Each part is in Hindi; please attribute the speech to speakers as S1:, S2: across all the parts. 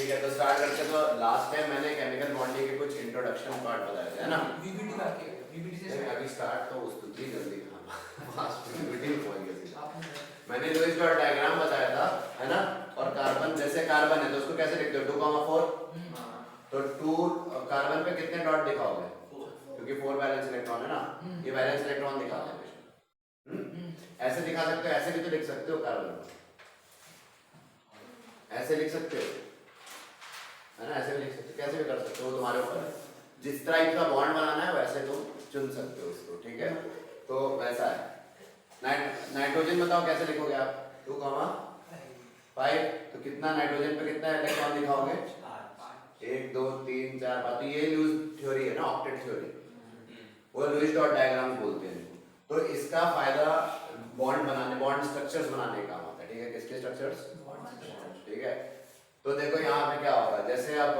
S1: ठीक है, तो स्टार्ट करते हैं। तो लास्ट टाइम मैंने केमिकल बॉन्डिंग के कुछ इंट्रोडक्शन पार्ट बताए थे, है ना?
S2: वीबीटी बाकी है, वीबीटी से
S1: अभी स्टार्ट तो उस दूसरी जल्दी फास्ट वीबीटी में पहुंच गए। मैंने लुईस डॉट डायग्राम बताया था, है ना? और कार्बन, जैसे कार्बन है तो उसको कैसे लिखते हो? 2,4। तो 2 कार्बन पे कितने डॉट दिखाओगे? क्योंकि 4 वैलेंस इलेक्ट्रॉन है ना, ये वैलेंस इलेक्ट्रॉन दिखाते हैं। ऐसे दिखा सकते हो, ऐसे भी तो लिख सकते हो कार्बन, ऐसे लिख सकते हो, है ना? ऐसे भी लिख सकते हो, कैसे भी कर सकते हो, तुम्हारे ऊपर है। जिस टाइप का बॉन्ड बनाना है वैसे तुम चुन सकते हो उसको, ठीक है? तो वैसा है। नाइट्रोजन बताओ कैसे लिखोगे आप? 2,5। तो कितना नाइट्रोजन पे कितना इलेक्ट्रॉन दिखाओगे? 1 2 3 4 5। तो ये लुईस थ्योरी है ना, ऑक्टेट थ्योरी, वो लुईस डॉट डायग्राम बोलते हैं। तो इसका फायदा बॉन्ड बनाने, बॉन्ड स्ट्रक्चर्स बनाने का होता है, ठीक है? किसके स्ट्रक्चर्स? ठीक है। तो देखो यहाँ पे क्या होगा, जैसे अब,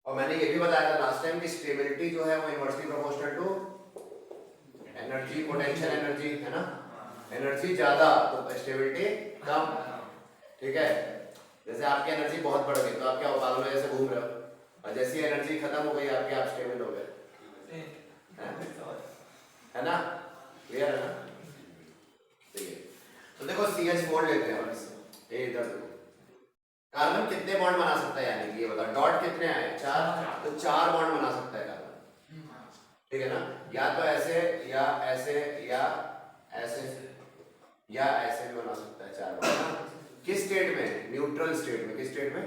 S1: और मैंने ये भी बताया था लास्ट टाइम कि स्टेबिलिटी जो है वो inversely proportional to energy, potential energy, है ना? एनर्जी ज्यादा तो स्टेबिलिटी कम, ठीक है? जैसे आपकी एनर्जी बहुत बढ़ गई तो आप क्या हो, पागलों जैसे घूम रहे हो, और जैसी एनर्जी खत्म हो गई आपकी, आप स्टेबल हो गए, है ना? क्लियर है ना? ठीक है। तो देखो CH बोर्ड लेते हैं बस, ये इधर देखो, कार्बन कितने बॉन्ड बना सकता है? यानी कि ये बताओ, डॉट कितने आए? 4। तो 4 बॉन्ड बना सकता है कार्बन, ठीक है ना? या तो ऐसे, या ऐसे, या ऐसे, या ऐसे भी बना सकता है 4 बॉन्ड। किस स्टेट में? न्यूट्रल स्टेट में। किस स्टेट में?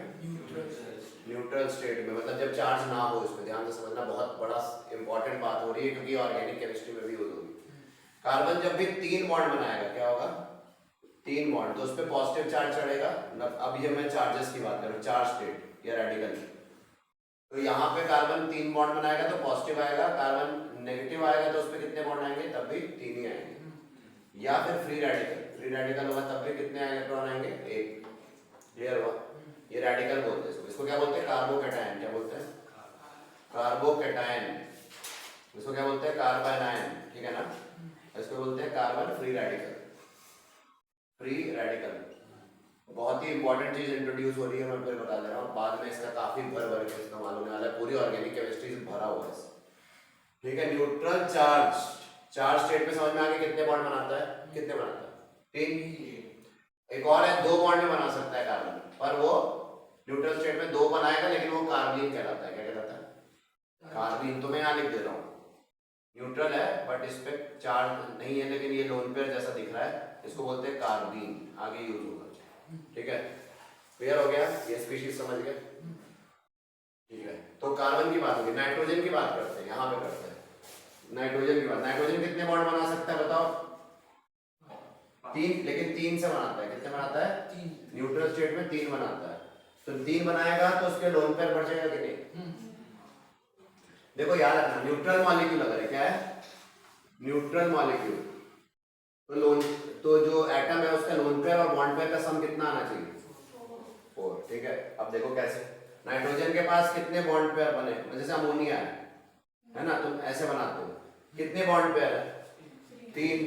S1: न्यूट्रल स्टेट में, मतलब जब चार्ज ना हो। इसमें ध्यान से समझना, बहुत बड़ा इंपॉर्टेंट बात हो रही है क्योंकि ऑर्गेनिक केमिस्ट्री में भी यूज होगी। कार्बन जब भी 3 बॉन्ड बनाएगा, क्या होगा? 3 बॉन्ड, तो उस पर पॉजिटिव चार्ज चढ़ेगा। अब ये मैं चार्जेस की बात कर रहा हूँ, चार्ज स्टेट या रेडिकल। तो यहाँ पे कार्बन 3 बॉन्ड बनाएगा तो पॉजिटिव आएगा, कार्बन नेगेटिव आएगा तो उस पर कितने बॉन्ड आएंगे? तब भी 3 ही आएंगे। या फिर फ्री रेडिकल, फ्री रेडिकल होगा तब भी कितने इलेक्ट्रॉन आएंगे? 1। क्लियर हुआ? ये रेडिकल बोलते हैं इसको क्या बोलते हैं? कार्बोकैटायन। क्या बोलते हैं? कार्बोकैटायन। इसको क्या बोलते हैं? कार्बोनायन, ठीक है ना? इसको बोलते हैं carbon free radical. Free radical बहुत ही इंपॉर्टेंट चीज इंट्रोड्यूस हो रही है, मैं फिर बता दे रहा हूँ। बाद में इसका काफी भर के इस्तेमाल होने वाला है, पूरी ऑर्गेनिक केमिस्ट्री से भरा हुआ है, ठीक है? न्यूट्रल चार्ज, चार्ज स्टेट में समझ में आ गया कितने बॉन्ड बनाता है? कितने बनाता है? 3। एक और है, 2 बॉन्ड में बना सकता है कार्बन, पर वो न्यूट्रल स्टेट में 2 बनाएगा, लेकिन वो कार्बीन कहलाता है। क्या कहलाता है? कार्बीन। तो मैं यहाँ लिख दे रहा हूँ, न्यूट्रल है बट इस पे चार्ज नहीं है, लेकिन ये लोन पेयर जैसा दिख रहा है, इसको बोलते हैं कार्बीन। आगे यूज होगा, ठीक है? क्लियर हो गया? ये स्पीशीज समझ गए, ठीक है? तो कार्बन की बात होगी। नाइट्रोजन की बात करते हैं, यहाँ पे करते हैं नाइट्रोजन की बात। नाइट्रोजन कितने बॉन्ड बना सकता है बताओ? 3, लेकिन 3 से बनाता है। कितने बनाता है? 3। न्यूट्रल स्टेट में 3 बनाता है। तो 3 बनाएगा तो उसके लोन पेयर बढ़ जाएगा कि नहीं? देखो याद रखना, न्यूट्रल मॉलिक्यूल अगर है, क्या है? न्यूट्रल मॉलिक्यूल, तो लोन, तो जो एटम है उसका लोन पेयर और बॉन्ड पेयर का सम कितना आना चाहिए? 4, ठीक है? अब देखो कैसे, नाइट्रोजन के पास कितने बॉन्ड पेयर बने? जैसे अमोनिया है ना, तुम ऐसे बनाते हो, कितने बॉन्ड पेयर है? 3,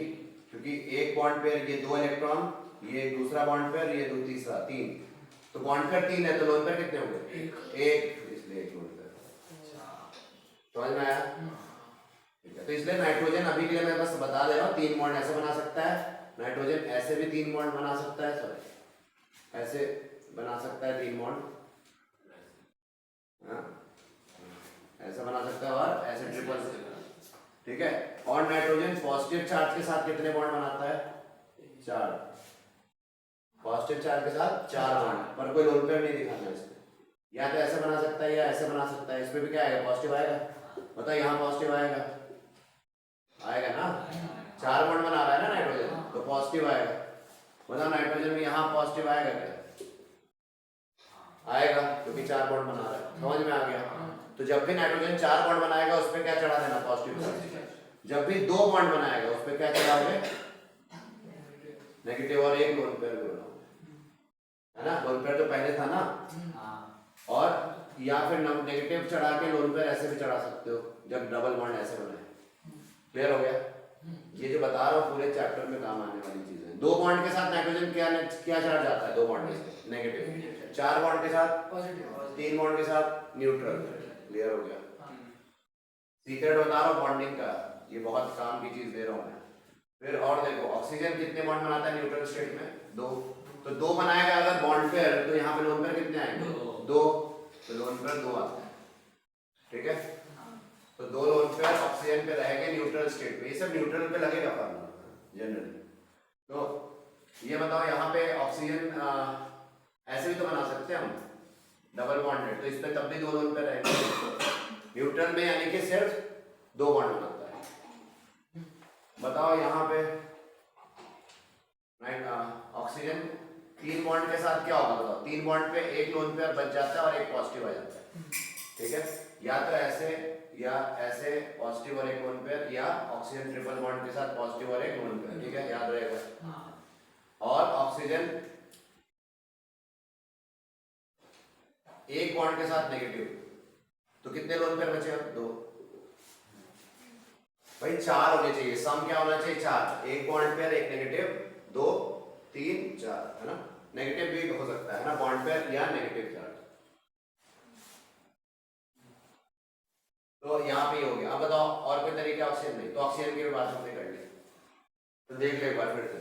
S1: क्योंकि एक बॉन्ड पेयर, ये 2 इलेक्ट्रॉन, ये दूसरा बॉन्ड पेयर, ये तीसरा, 3। तो बॉन्ड पेयर 3 है तो लोन पेयर कितने होंगे? 1, इसलिए 1 लोन पेयर। समझ में आया? ठीक है। तो इसलिए नाइट्रोजन अभी के लिए मैं बस बता दे रहा हूँ, 3 बॉन्ड ऐसे बना सकता है नाइट्रोजन, ऐसे भी 3 बॉन्ड बना सकता है, सॉरी ऐसे बना सकता है 3 बॉन्ड, ऐसा बना सकता है, और ऐसे ट्रिपल, ठीक है? और नाइट्रोजन पॉजिटिव चार्ज के साथ कितने बॉन्ड बनाता है? 4। पॉजिटिव चार्ज के साथ 4 बॉन्ड, पर कोई लोन पेयर नहीं दिखाना है इसमें। या तो ऐसे बना सकता है या ऐसे बना सकता है। इसमें भी क्या आएगा? पॉजिटिव आएगा। बताओ, यहाँ पॉजिटिव आएगा, आएगा ना? 4 बॉन्ड बना रहा है ना नाइट्रोजन, तो पॉजिटिव आएगा। बताओ नाइट्रोजन में यहाँ पॉजिटिव आएगा क्या? आएगा, क्योंकि 4 बॉन्ड बना रहा है। समझ में आ गया? तो जब भी नाइट्रोजन 4 बॉन्ड बनाएगा उस पर क्या चढ़ा देना? Positive charge. जब भी 2 बॉन्ड बनाएगा उस पर क्या चढ़ाओगे? नेगेटिव, और 1 लोन पेयर बनाओ, है ना? लोन पेयर तो पहले था ना, और या फिर नेगेटिव चढ़ा के लोन पेयर ऐसे भी चढ़ा सकते हो जब डबल बॉन्ड ऐसे बनाए। क्लियर हो गया? ये जो बता रहा हूँ पूरे चैप्टर में काम आने वाली चीजें। दो बॉन्ड के साथ नाइट्रोजन क्या चार्ज आता है? दो बॉन्ड के साथ नेगेटिव, चार बॉन्ड के साथ
S2: पॉजिटिव,
S1: तीन बॉन्ड के साथ न्यूट्रल। क्लियर हो गया? सीक्रेट बता रहा हूँ बॉन्डिंग का, ये बहुत काम की चीज दे रहा हूँ मैं। फिर और देखो ऑक्सीजन कितने बॉन्ड बनाता है न्यूट्रल स्टेट में? दो। तो दो बनाएगा अगर बॉन्ड पेयर, तो यहाँ पे लोन पेयर कितने आएंगे? दो। तो लोन पेयर दो आता है, ठीक है? तो दो लोन पेयर ऑक्सीजन पे रहेंगे न्यूट्रल स्टेट पे। ये सब न्यूट्रल पे लगेगा फॉर्मूला जनरली। तो ये बताओ यहाँ पे ऑक्सीजन ऐसे भी तो बना सकते हैं हम डबल बॉन्डेड, तो इस पे तब भी दो लोन पेयर रहेंगे न्यूट्रल में, यानी कि सिर्फ दो बॉन्ड बनाता है। बताओ यहाँ पे ऑक्सीजन तीन बॉन्ड के साथ क्या होगा? बताओ, तीन बॉन्ड पे एक लोन पेयर बच जाता है और एक पॉजिटिव आ जाता है, ठीक है? या तो ऐसे या ऐसे पॉजिटिव और एक लोन पेयर, या ऑक्सीजन ट्रिपल बॉन्ड के साथ पॉजिटिव और एक लोन पेयर, ठीक है? याद रहेगा। और ऑक्सीजन एक बॉन्ड के साथ नेगेटिव, तो कितने लोन पेयर बचे? दो। भाई चार होने चाहिए, सम क्या होना चाहिए? चार। एक बॉन्ड पेयर एक नेगेटिव, दो तीन चार, है ना? नेगेटिव भी हो सकता है ना बॉन्ड पेयर या नेगेटिव चार्ज। तो यहाँ पे हो गया। अब बताओ और कोई तरीका ऑक्सीजन नहीं, तो ऑक्सीजन की भी बात हमने कर ली। तो देख ले एक बार फिर से,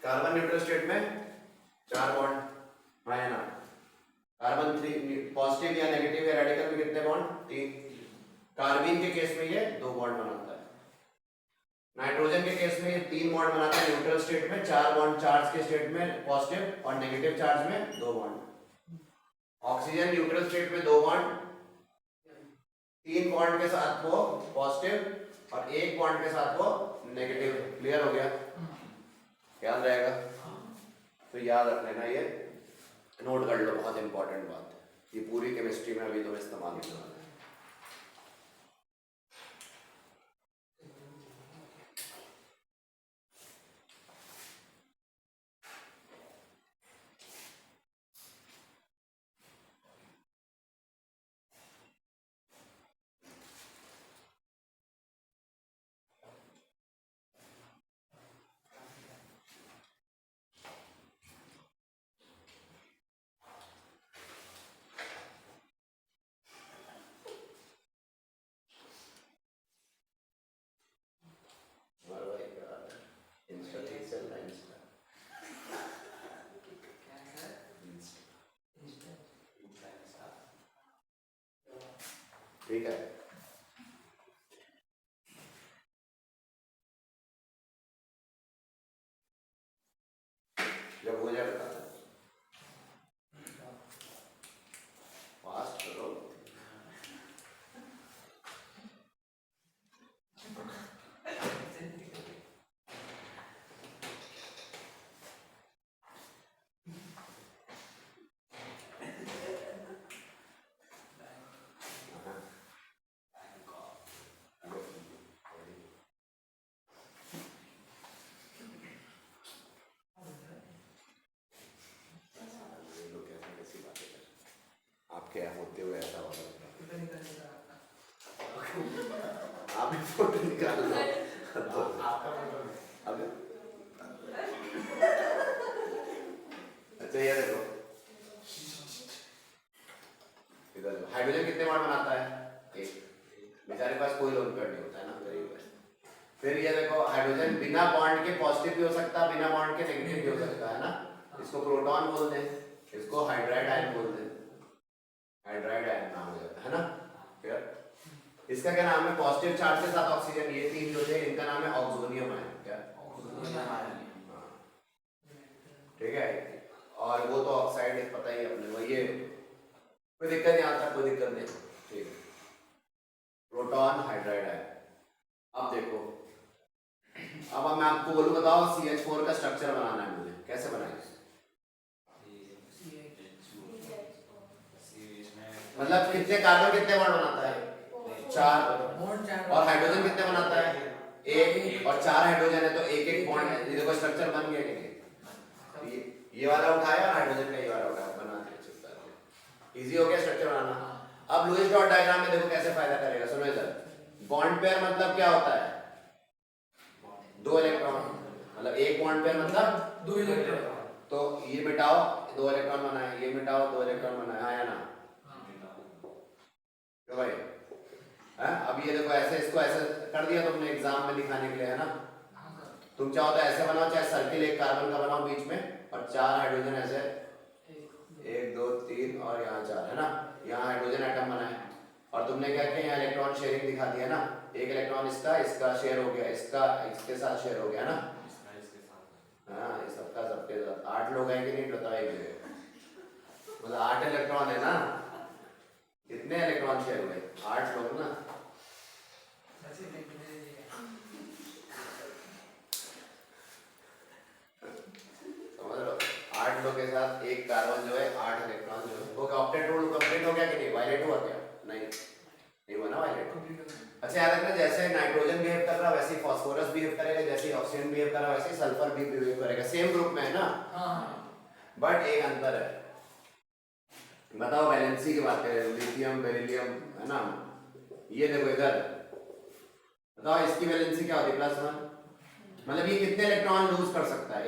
S1: कार्बन न्यूट्रल स्टेट में चार बॉन्ड है ना? कार्बन थ्री पॉजिटिव या नेगेटिव या रेडिकल में कितने बॉन्ड? तीन। कार्बन के केस में ये दो बॉन्ड बनाता है। नाइट्रोजन के केस में ये तीन बॉन्ड बनाता है न्यूट्रल स्टेट में, चार बॉन्ड चार्ज के स्टेट में पॉजिटिव और नेगेटिव चार्ज में दो बॉन्ड। ऑक्सीजन न्यूट्रल स्टेट में दो बॉन्ड, तीन बॉन्ड के साथ वो पॉजिटिव और एक बॉन्ड के साथ वो नेगेटिव। क्लियर हो गया? याद रहेगा? तो याद रख लेना, ये नोट कर लो, बहुत इंपॉर्टेंट बात है। ये पूरी केमिस्ट्री में अभी तुम्हें इस्तेमाल होने वाला है। ठीक है? जब हो जाए बता दो, फास्ट करो। आपके यहाँ होते हुए ऐसा हो रहा आप भी फोटो निकाल लो। अच्छा ये देखो, इधर हाइड्रोजन कितने बॉन्ड बनाता है? एक। बेचारे पास कोई लोन पेयर नहीं होता है ना, गरीब है। फिर ये देखो, हाइड्रोजन बिना बॉन्ड के पॉजिटिव भी हो सकता है, बिना बॉन्ड के नेगेटिव भी हो सकता है ना? इसको प्रोटॉन बोल दें, इसको हाइड्राइड आयन बोल दें। हाइड्राइड आयन नाम हो जाता है ना? फिर इसका क्या नाम है? पॉजिटिव चार्ज के साथ ऑक्सीजन, ये तीन जो थे इनका नाम है ऑक्सोनियम आयन। क्या? ठीक है? और वो तो ऑक्साइड पता ही अपने को, ये कोई दिक्कत नहीं आता, कोई दिक्कत नहीं। ठीक है, प्रोटॉन हाइड्राइड आयन। अब देखो, अब मैं आपको बोलूं, बताओ CH4 का स्ट्रक्चर बनाना है मुझे, कैसे बनाएंगे? मतलब कितने कार्बन कितने बॉन्ड बनाता है? चार। और हाइड्रोजन कितने बनाता है? एक। और चार हाइड्रोजन है तो एक एक बॉन्ड है। ये देखो स्ट्रक्चर बन गया कि ये वाला उठाया और हाइड्रोजन का ये वाला उठाया, बना दिया। इजी हो गया स्ट्रक्चर बनाना। अब लुईस डॉट डायग्राम में देखो कैसे फायदा करेगा, सुनो इधर। बॉन्ड पेयर मतलब क्या होता है? दो इलेक्ट्रॉन। मतलब एक बॉन्ड पेयर मतलब
S2: 2 इलेक्ट्रॉन।
S1: तो ये मिटाओ 2 इलेक्ट्रॉन बनाए, ये मिटाओ 2 इलेक्ट्रॉन बनाए, हाँ या ना? क्यों भाई? है अब ये देखो ऐसे इसको ऐसे कर दिया तुमने एग्जाम में दिखाने के लिए, है ना? तुम चाहो तो ऐसे बनाओ, चाहे सर्किल एक कार्बन का बनाओ बीच में और 4 हाइड्रोजन ऐसे 1 2 3 और यहाँ 4, है ना? यहाँ हाइड्रोजन एटम बनाए और तुमने क्या किया, यहाँ इलेक्ट्रॉन शेयरिंग दिखा दिया ना, एक इलेक्ट्रॉन इसका शेयर हो गया, इसका इसके साथ शेयर हो गया ना? हाँ ये सबका सबके साथ 8 लोग हैं कि नहीं बताओ एक जगह, मतलब 8 इलेक्ट्रॉन है ना? कितने इलेक्ट्रॉन शेयर हुए? 8 लोग ना? समझ लो 8 लोग के साथ एक कार्बन जो है 8 इलेक्ट्रॉन जो है वो ऑक्टेट रूल कंप्लीट हो गया कि नहीं? वायलेट हुआ क्या? नहीं हुआ ना वायलेट। अच्छा याद रखना, जैसे नाइट्रोजन बिहेव कर रहा वैसे फास्फोरस बिहेव करेगा, जैसे ऑक्सीजन बिहेव कर रहा वैसे सल्फर भी बिहेव करेगा, सेम ग्रुप में है ना? बट एक अंतर है, बताओ वैलेंसी की बात करें, लिथियम बेरिलियम है ना, ये देखो इधर बताओ इसकी वैलेंसी क्या होती है? +1, मतलब ये कितने इलेक्ट्रॉन लूज कर सकता है?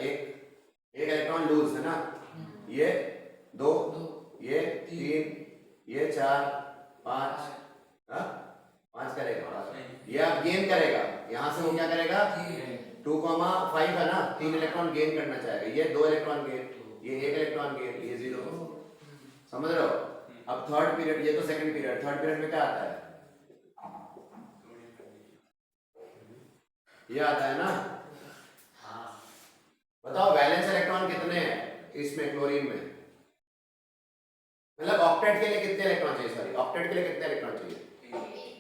S1: एक इलेक्ट्रॉन लूज है ना, ये 2 ये 3 ये 4 5, हाँ 5 करेगा, ये अब गेन करेगा, यहाँ से वो क्या करेगा 2,5 है ना, 3 इलेक्ट्रॉन गेन करना चाहेगा, ये 2 इलेक्ट्रॉन गेन, ये 1 इलेक्ट्रॉन गेन, ये 0, समझ रहे हो? अब थर्ड पीरियड, ये तो सेकंड पीरियड, थर्ड पीरियड में क्या आता है? ये आता है ना? बताओ वैलेंस इलेक्ट्रॉन कितने हैं इसमें क्लोरीन में? मतलब ऑक्टेट के लिए कितने इलेक्ट्रॉन चाहिए? सॉरी ऑक्टेट के लिए कितने इलेक्ट्रॉन चाहिए?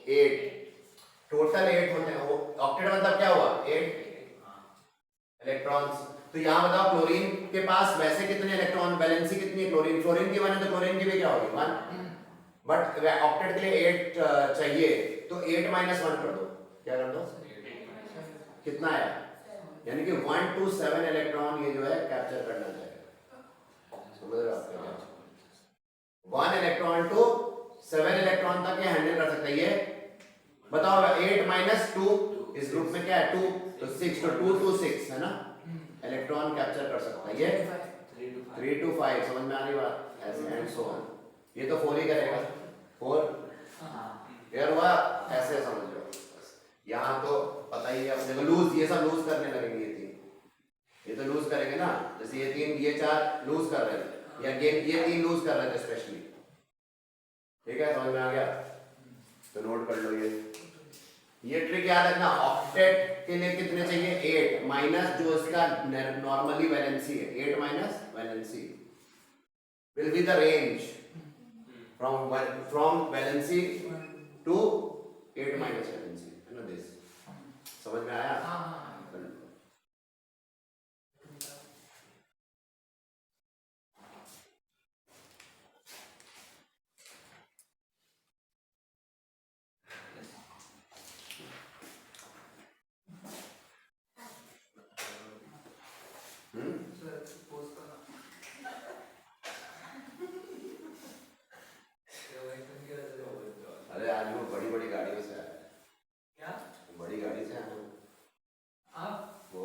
S1: 8, टोटल 8 होते हैं। ऑक्टेट मतलब क्या हुआ? 8 इलेक्ट्रॉन्स। तो यहाँ बताओ क्लोरीन के पास वैसे कितने इलेक्ट्रॉन, वैलेंसी कितनी है? क्लोरीन की 1 है तो क्लोरीन की भी क्या होगी? 1, बट ऑक्टेट के लिए 8 चाहिए तो 8 - 1 कर दो, क्या कर दो? कितना आया? यानी कि 1 to 7 इलेक्ट्रॉन ये जो है कैप्चर करना चाहिए, समझ रहे हो आप? 1 इलेक्ट्रॉन टू 7 इलेक्ट्रॉन तक ये हैंडल कर सकता है। ये बताओ 8 - 2 इस ग्रुप में क्या है? 2, तो 6, तो 2 to 6 है ना, इलेक्ट्रॉन कैप्चर कर सकता है। ये 3 to 5, समझ में आ रही बात? ऐसे एंड सो ऑन। ये तो 4 ही करेगा, 4 क्लियर हुआ? ऐसे समझ लो। यहाँ तो पता ही है अपने को, लूज ये सब लूज करने लगेंगे, ये तो लूज करेंगे ना, जैसे ये 3 ये 4 लूज कर रहे थे, या ये 3 लूज कर रहे थे स्पेशली, ठीक है? समझ में आ गया? तो नोट कर लो ये ट्रिक याद रखना। ऑक्टेट के लिए कितने चाहिए? 8 माइनस जो इसका नॉर्मली वैलेंसी है, 8 minus valency will be the range from valency two 8 minus valency, है ना? दिस समझ में आया? अरे आज वो बड़ी बड़ी गाड़ियों से आया।
S2: क्या?
S1: बड़ी गाड़ी से आया
S2: आप
S1: वो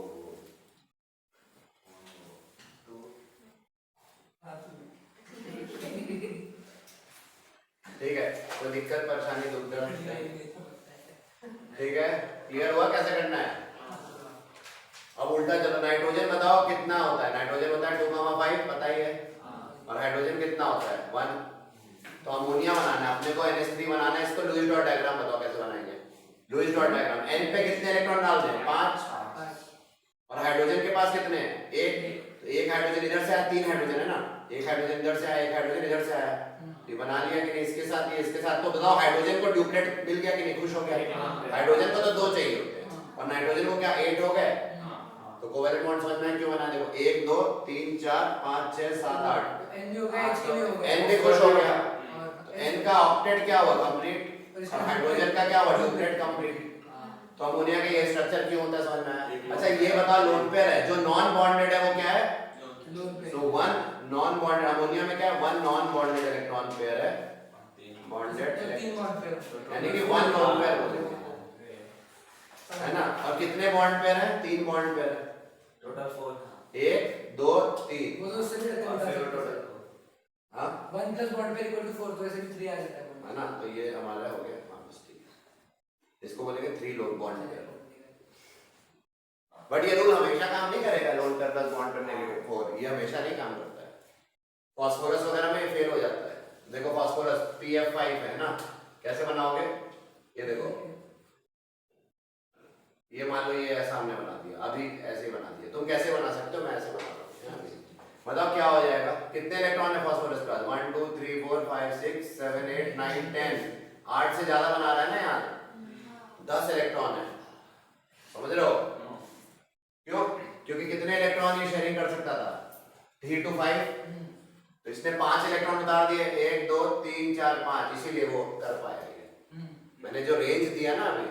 S1: ठीक है, कोई दिक्कत परेशानी दुख दर्द? ठीक है, क्लियर हुआ कैसे करना है? अब उल्टा चलो, नाइट्रोजन बताओ कितना होता है? नाइट्रोजन होता है 2,5, पता ही है, और हाइड्रोजन कितना होता है? 1। तो अमोनिया बनाना है अपने को, NH3 बनाना है, इसको लुईस डॉट डायग्राम बताओ कैसे बनाएंगे? लुईस डॉट डायग्राम, N पे कितने इलेक्ट्रॉन डाल दें? 5, और हाइड्रोजन के पास कितने? 1, तो एक हाइड्रोजन इधर से आया, 3 हाइड्रोजन है ना, एक हाइड्रोजन इधर से आया, एक हाइड्रोजन इधर से आया, ये बना लिया कि नहीं? इसके साथ ये इसके साथ, तो बताओ हाइड्रोजन को ड्यूप्लेट मिल गया कि नहीं? खुश हो गया? हाइड्रोजन को तो 2 चाहिए होते हैं और नाइट्रोजन को क्या 8 हो गए? तो कोवेलेंट बॉन्ड समझ में क्यों बना? देखो 1 2 3 4 5 6 7 8,
S2: N भी हो गया, H भी हो गया,
S1: N भी खुश हो गया, तो N का ऑक्टेट क्या हुआ? कंप्लीट, और हाइड्रोजन का क्या हुआ? Duplet complete. तो अमोनिया का ये स्ट्रक्चर क्यों होता है समझ में आया? अच्छा ये बताओ लोन पेयर है, जो नॉन बॉन्डेड है वो क्या है? तो 1 नॉन बॉन्डेड, अमोनिया में क्या है? 1 नॉन बॉन्डेड इलेक्ट्रॉन पेयर है, बॉन्डेड
S2: 3 बॉन्ड पेयर,
S1: यानी कि 1 लोन पेयर बोलेंगे, है ना? और कितने बॉन्ड पेयर है? 3 बॉन्ड पेयर है,
S2: टोटल 4
S1: 1 2 3
S2: वो तो उससे भी रहता
S1: और फिर
S2: है
S1: टोटल हाँ
S2: 1 plus bond pair equal to 4 तो ऐसे भी 3 आ जाता है
S1: है ना, तो ये हमारा हो गया। हाँ बस ठीक है, इसको बोलेंगे 3 लोन बॉन्ड पेयर। बट ये रूल हमेशा काम नहीं करेगा, lone pair plus bond pair negative 4 ये हमेशा नहीं काम करता है। फास्फोरस वगैरह में फेल हो जाता है। देखो फास्फोरस PF5 है ना, कैसे बनाओगे, ये देखो, ये मान लो ये ऐसा हमने बना दिया, अभी ऐसे ही बना दिया, तुम कैसे बना सकते हो, मैं ऐसे बना रहा हूँ। बताओ क्या हो जाएगा, कितने इलेक्ट्रॉन है फास्फोरस के पास, 1 2 3 4 5 6 7 8 9 10, 8 से ज्यादा बना रहा है ना यार, 10 इलेक्ट्रॉन है, समझ रहे हो क्यों, क्योंकि कितने इलेक्ट्रॉन ये शेयरिंग कर सकता था, 3 to 5, तो इसने 5 इलेक्ट्रॉन उतार दिए, 1 2 3 4 5, इसीलिए वो कर पाया। मैंने जो रेंज दिया ना अभी,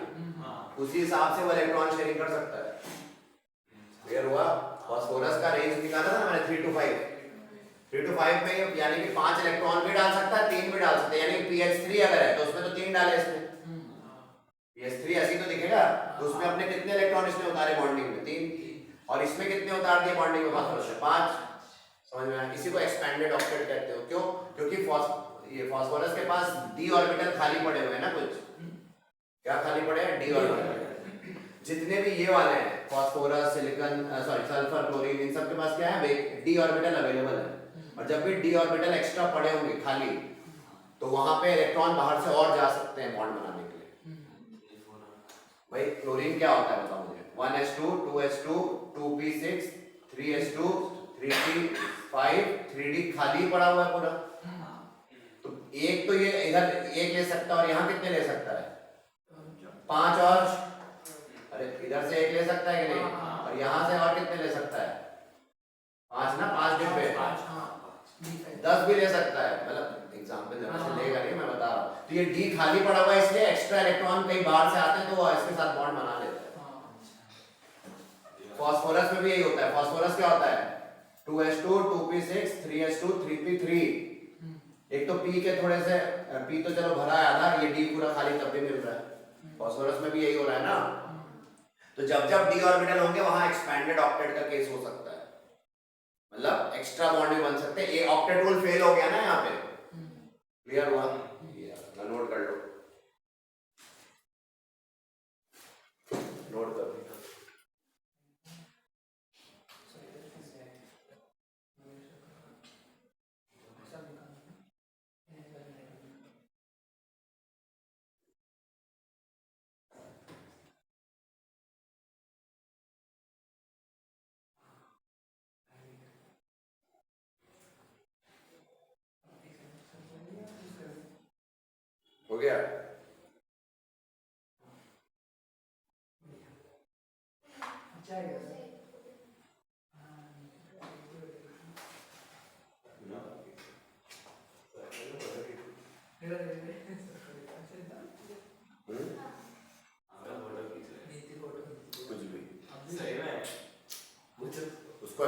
S1: उसी हिसाब से वो इलेक्ट्रॉन शेयरिंग कर सकता है। क्लियर हुआ, फास्फोरस का रेंज निकाला था मैंने 3 to 5, 3 to 5 में यानी कि 5 इलेक्ट्रॉन भी डाल सकता है, 3 भी डाल सकता है, यानी pH3 अगर है तो उसमें तो 3 डाले इसने, pH3 ऐसी तो दिखेगा, तो उसमें अपने कितने इलेक्ट्रॉन इसने उतारे बॉन्डिंग में, 3, और इसमें कितने उतार दिए बॉन्डिंग में फास्फोरस में, 5। समझ में आया, इसी को एक्सपेंडेड ऑक्टेट कहते हो। क्यों, क्योंकि ये फास्फोरस के पास d ऑर्बिटल खाली पड़े हुए हैं ना, कुछ क्या खाली पड़े हैं, d ऑर्बिटल। जितने भी ये वाले हैं phosphorus, silicon, sorry sulphur, chlorine, इन सब के पास क्या है, d ऑर्बिटल अवेलेबल है, और जब भी d ऑर्बिटल एक्स्ट्रा पड़े होंगे खाली, तो वहां पे इलेक्ट्रॉन बाहर से और जा सकते हैं बॉन्ड बनाने के लिए। भाई क्लोरीन क्या होता है बताओ मुझे, 1s2 2s2 2p6 3s2 3p5 3d खाली पड़ा हुआ है पूरा, तो एक तो ये इधर एक ले सकता है, और यहाँ कितने ले सकता है, 5, और अरे इधर से एक ले सकता है कि नहीं, और यहाँ से और कितने ले सकता है, 5 ना, 5 डिब्बे, 10 भी ले सकता है, मतलब एग्जांपल देना से लेगा नहीं, मैं बता रहा हूँ। तो ये D खाली पड़ा हुआ है, इसलिए एक्स्ट्रा इलेक्ट्रॉन कहीं बाहर से आते हैं तो वो इसके साथ बॉन्ड बना लेता है। फास्फोरस में भी यही होता है, फास्फोरस क्या होता है, 2s2 2p6 3s2 3p3, एक तो P के थोड़े से, P तो चलो भरा है आधा, ये D पूरा खाली तब भी मिल रहा है, फास्फोरस में भी यही हो रहा है ना। तो जब जब d ऑर्बिटल होंगे वहां एक्सपेंडेड ऑक्टेट का केस हो सकता है, मतलब एक्स्ट्रा बॉन्ड भी बन सकते हैं, ये ऑक्टेट रूल फेल हो गया ना यहाँ पे। क्लियर हुआ, ये नोट कर लो, नोट कर लो। हो गया, कुछ भी उसको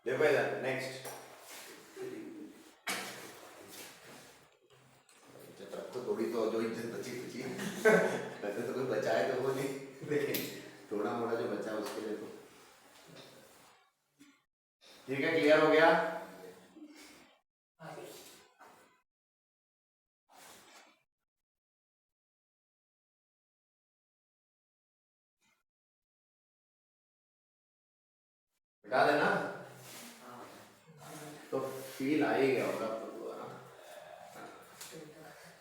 S1: देखो इधर नेक्स्ट, तो थोड़ी तो जो इज्जत बची बची वैसे तो कोई बचाए तो वो नहीं, लेकिन थोड़ा मोड़ा जो बचा उसके लिए तो ठीक है। क्लियर हो गया, बता देना, तो फील आ ही गया होगा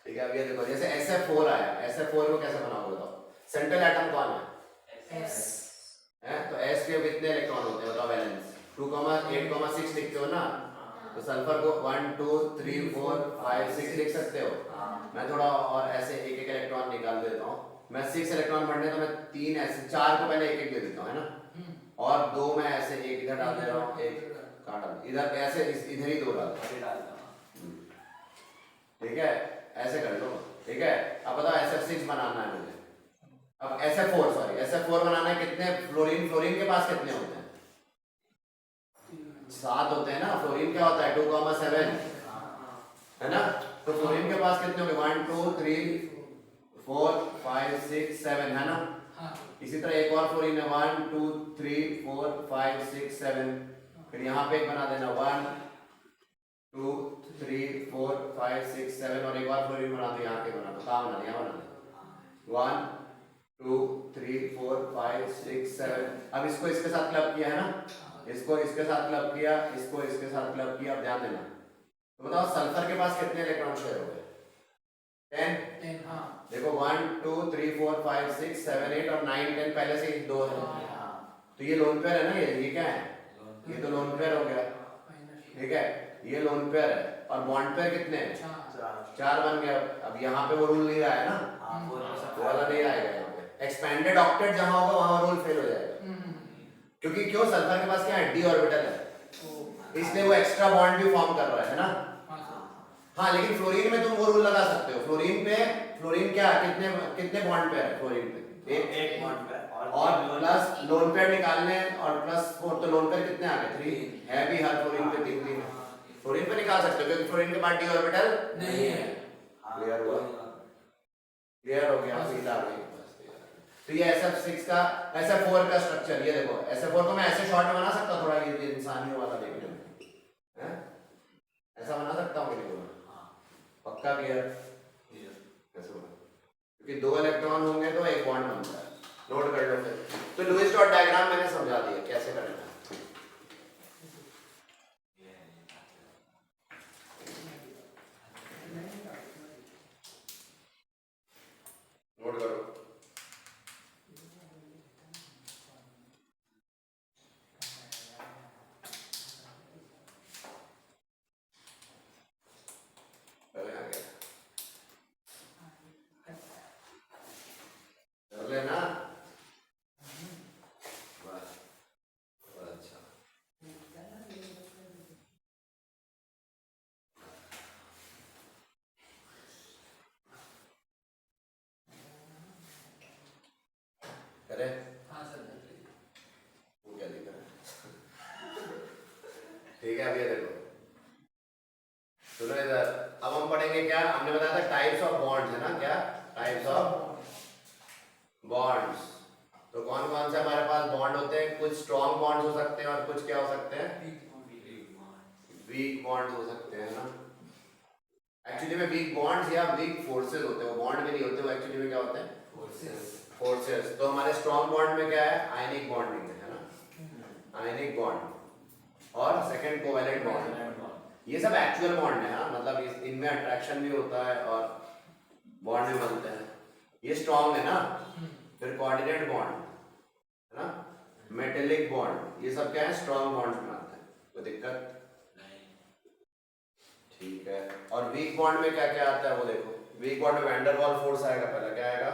S1: ठीक है। अब ये देखो जैसे SF4 आया, SF4 को कैसे बनाओगे बताओ, सेंट्रल एटम कौन है,
S2: S
S1: है, तो S के कितने इलेक्ट्रॉन होते हैं बताओ, वैलेंस 2,8,6 लिखते हो ना, तो सल्फर को 1 2 3 4 5 6 लिख सकते हो। मैं थोड़ा और ऐसे एक एक इलेक्ट्रॉन निकाल देता हूँ, मैं 6 इलेक्ट्रॉन बढ़ने तो मैं 3 ऐसे 4 को पहले एक एक दे देता हूँ, है ना, और 2 मैं ऐसे एक इधर डाल दे रहा हूँ, एक कहाँ डाल इधर ऐसे इधर ही 2 डाल, ठीक है, ऐसे कर लो, ठीक है। अब बताओ SF6 बनाना है मुझे, अब SF4 सॉरी SF4 बनाना है, कितने फ्लोरीन, फ्लोरीन के पास कितने होते हैं, 7 होते हैं ना, फ्लोरीन क्या होता है 2,7, है ना? तो फ्लोरीन के पास कितने होंगे? 1 2 3 4 5 6 7 है ना?
S2: हाँ
S1: इसी तरह एक और फ्लोरीन है 1 2 3 4 5 6 7, फिर यहाँ पे एक बना देना 1 2 3 4 5 6 7 और एक और फ्लोरीन बना दो, यहाँ पे बना दो, कहाँ बना दो? यहाँ बना दो 1 2 3 4 5 6 7। अब इसको इसके साथ क्लब किया है ना, इसको इसके साथ क्लब किया, इसको इसके साथ क्लब किया। अब ध्यान देना, तो बताओ सल्फर के पास कितने इलेक्ट्रॉन शेयर हो गए? 10।
S2: 10 हाँ
S1: देखो 1 2 3 4 5 6 7 8 और 9 10 पहले से ही 2 है, तो ये लोन पेयर है ना, ये क्या है? ये तो लोन पेयर हो गया, ठीक है, ये लोन पेयर है। और बॉन्ड पेयर कितने हैं? 4 बन गया। अब यहाँ पे वो रूल नहीं रहा है ना, वो वाला नहीं आएगा यहाँ पे। एक्सपेंडेड ऑक्टेट जहाँ होगा वहाँ रूल फेल हो जाएगा, क्योंकि क्यों? सल्फर के पास क्या है? डी ऑर्बिटल है, इसलिए वो एक्स्ट्रा बॉन्ड भी फॉर्म कर रहा है ना। हाँ, लेकिन फ्लोरीन में तुम वो रूल लगा सकते हो। फ्लोरीन क्या कितने कितने बॉन्ड पेयर है फ्लोरीन पे?
S3: एक बॉन्ड पेयर
S1: और प्लस लोन पेयर निकालने और प्लस 4, तो लोन पेयर कितने आ गए? 3 है भी हर फ्लोरीन पे 3 3 फ्लोरीन पे निकाल सकते हो, क्योंकि फ्लोरीन के पास डी ऑर्बिटल
S2: नहीं है।
S1: क्लियर हुआ? क्लियर हो गया? फील आ गई? तो ये SF6 का SF4 का स्ट्रक्चर, ये देखो SF4 को मैं ऐसे शॉर्ट में बना सकता हूँ, थोड़ा ये इंसानियों वाला देखने में, हैं? ऐसा बना सकता हूँ कि नहीं? पक्का क्लियर? कैसे बना? क्योंकि 2 इलेक्ट्रॉन होंगे तो एक बॉन्ड बनता है, नोट कर लो फिर। तो लुईस डॉट डायग्राम मैंने समझा दिया कैसे करना है। नोट करो। पहले आ गया कर लेना। बस, बहुत अच्छा। करे?
S2: हाँ सर
S1: वो क्या दिख रहा है? ठीक है, अब ये देखो, सुनो इधर। अब हम पढ़ेंगे क्या? हमने बताया था टाइप्स ऑफ बॉन्ड्स, है ना? क्या टाइप्स ऑफ बॉन्ड्स? तो कौन कौन से हमारे पास बॉन्ड होते हैं? कुछ स्ट्रॉन्ग बॉन्ड्स हो सकते हैं और कुछ क्या हो सकते हैं? वीक बॉन्ड्स हो सकते हैं ना। एक्चुअली में वीक बॉन्ड्स या वीक फोर्सेस होते हैं, वो बॉन्ड में नहीं होते, वो एक्चुअली में क्या होते हैं? फोर्सेस। तो हमारे स्ट्रॉन्ग बॉन्ड में क्या है? आयनिक बॉन्डिंग है ना, आयनिक बॉन्ड। और सेकंड कोवेलेंट बॉन्ड। ये सब एक्चुअल बॉन्ड है, हाँ, मतलब इनमें अट्रैक्शन भी होता है और बॉन्ड भी बनते हैं, ये स्ट्रॉन्ग है ना। फिर कोऑर्डिनेट बॉन्ड है ना, मेटेलिक बॉन्ड, ये सब क्या है? स्ट्रॉन्ग बॉन्ड बनाते हैं। कोई दिक्कत? ठीक है। और वीक बॉन्ड में क्या क्या आता है वो देखो। वीक बॉन्ड में वैन डर वाल फोर्स आएगा, पहला क्या आएगा?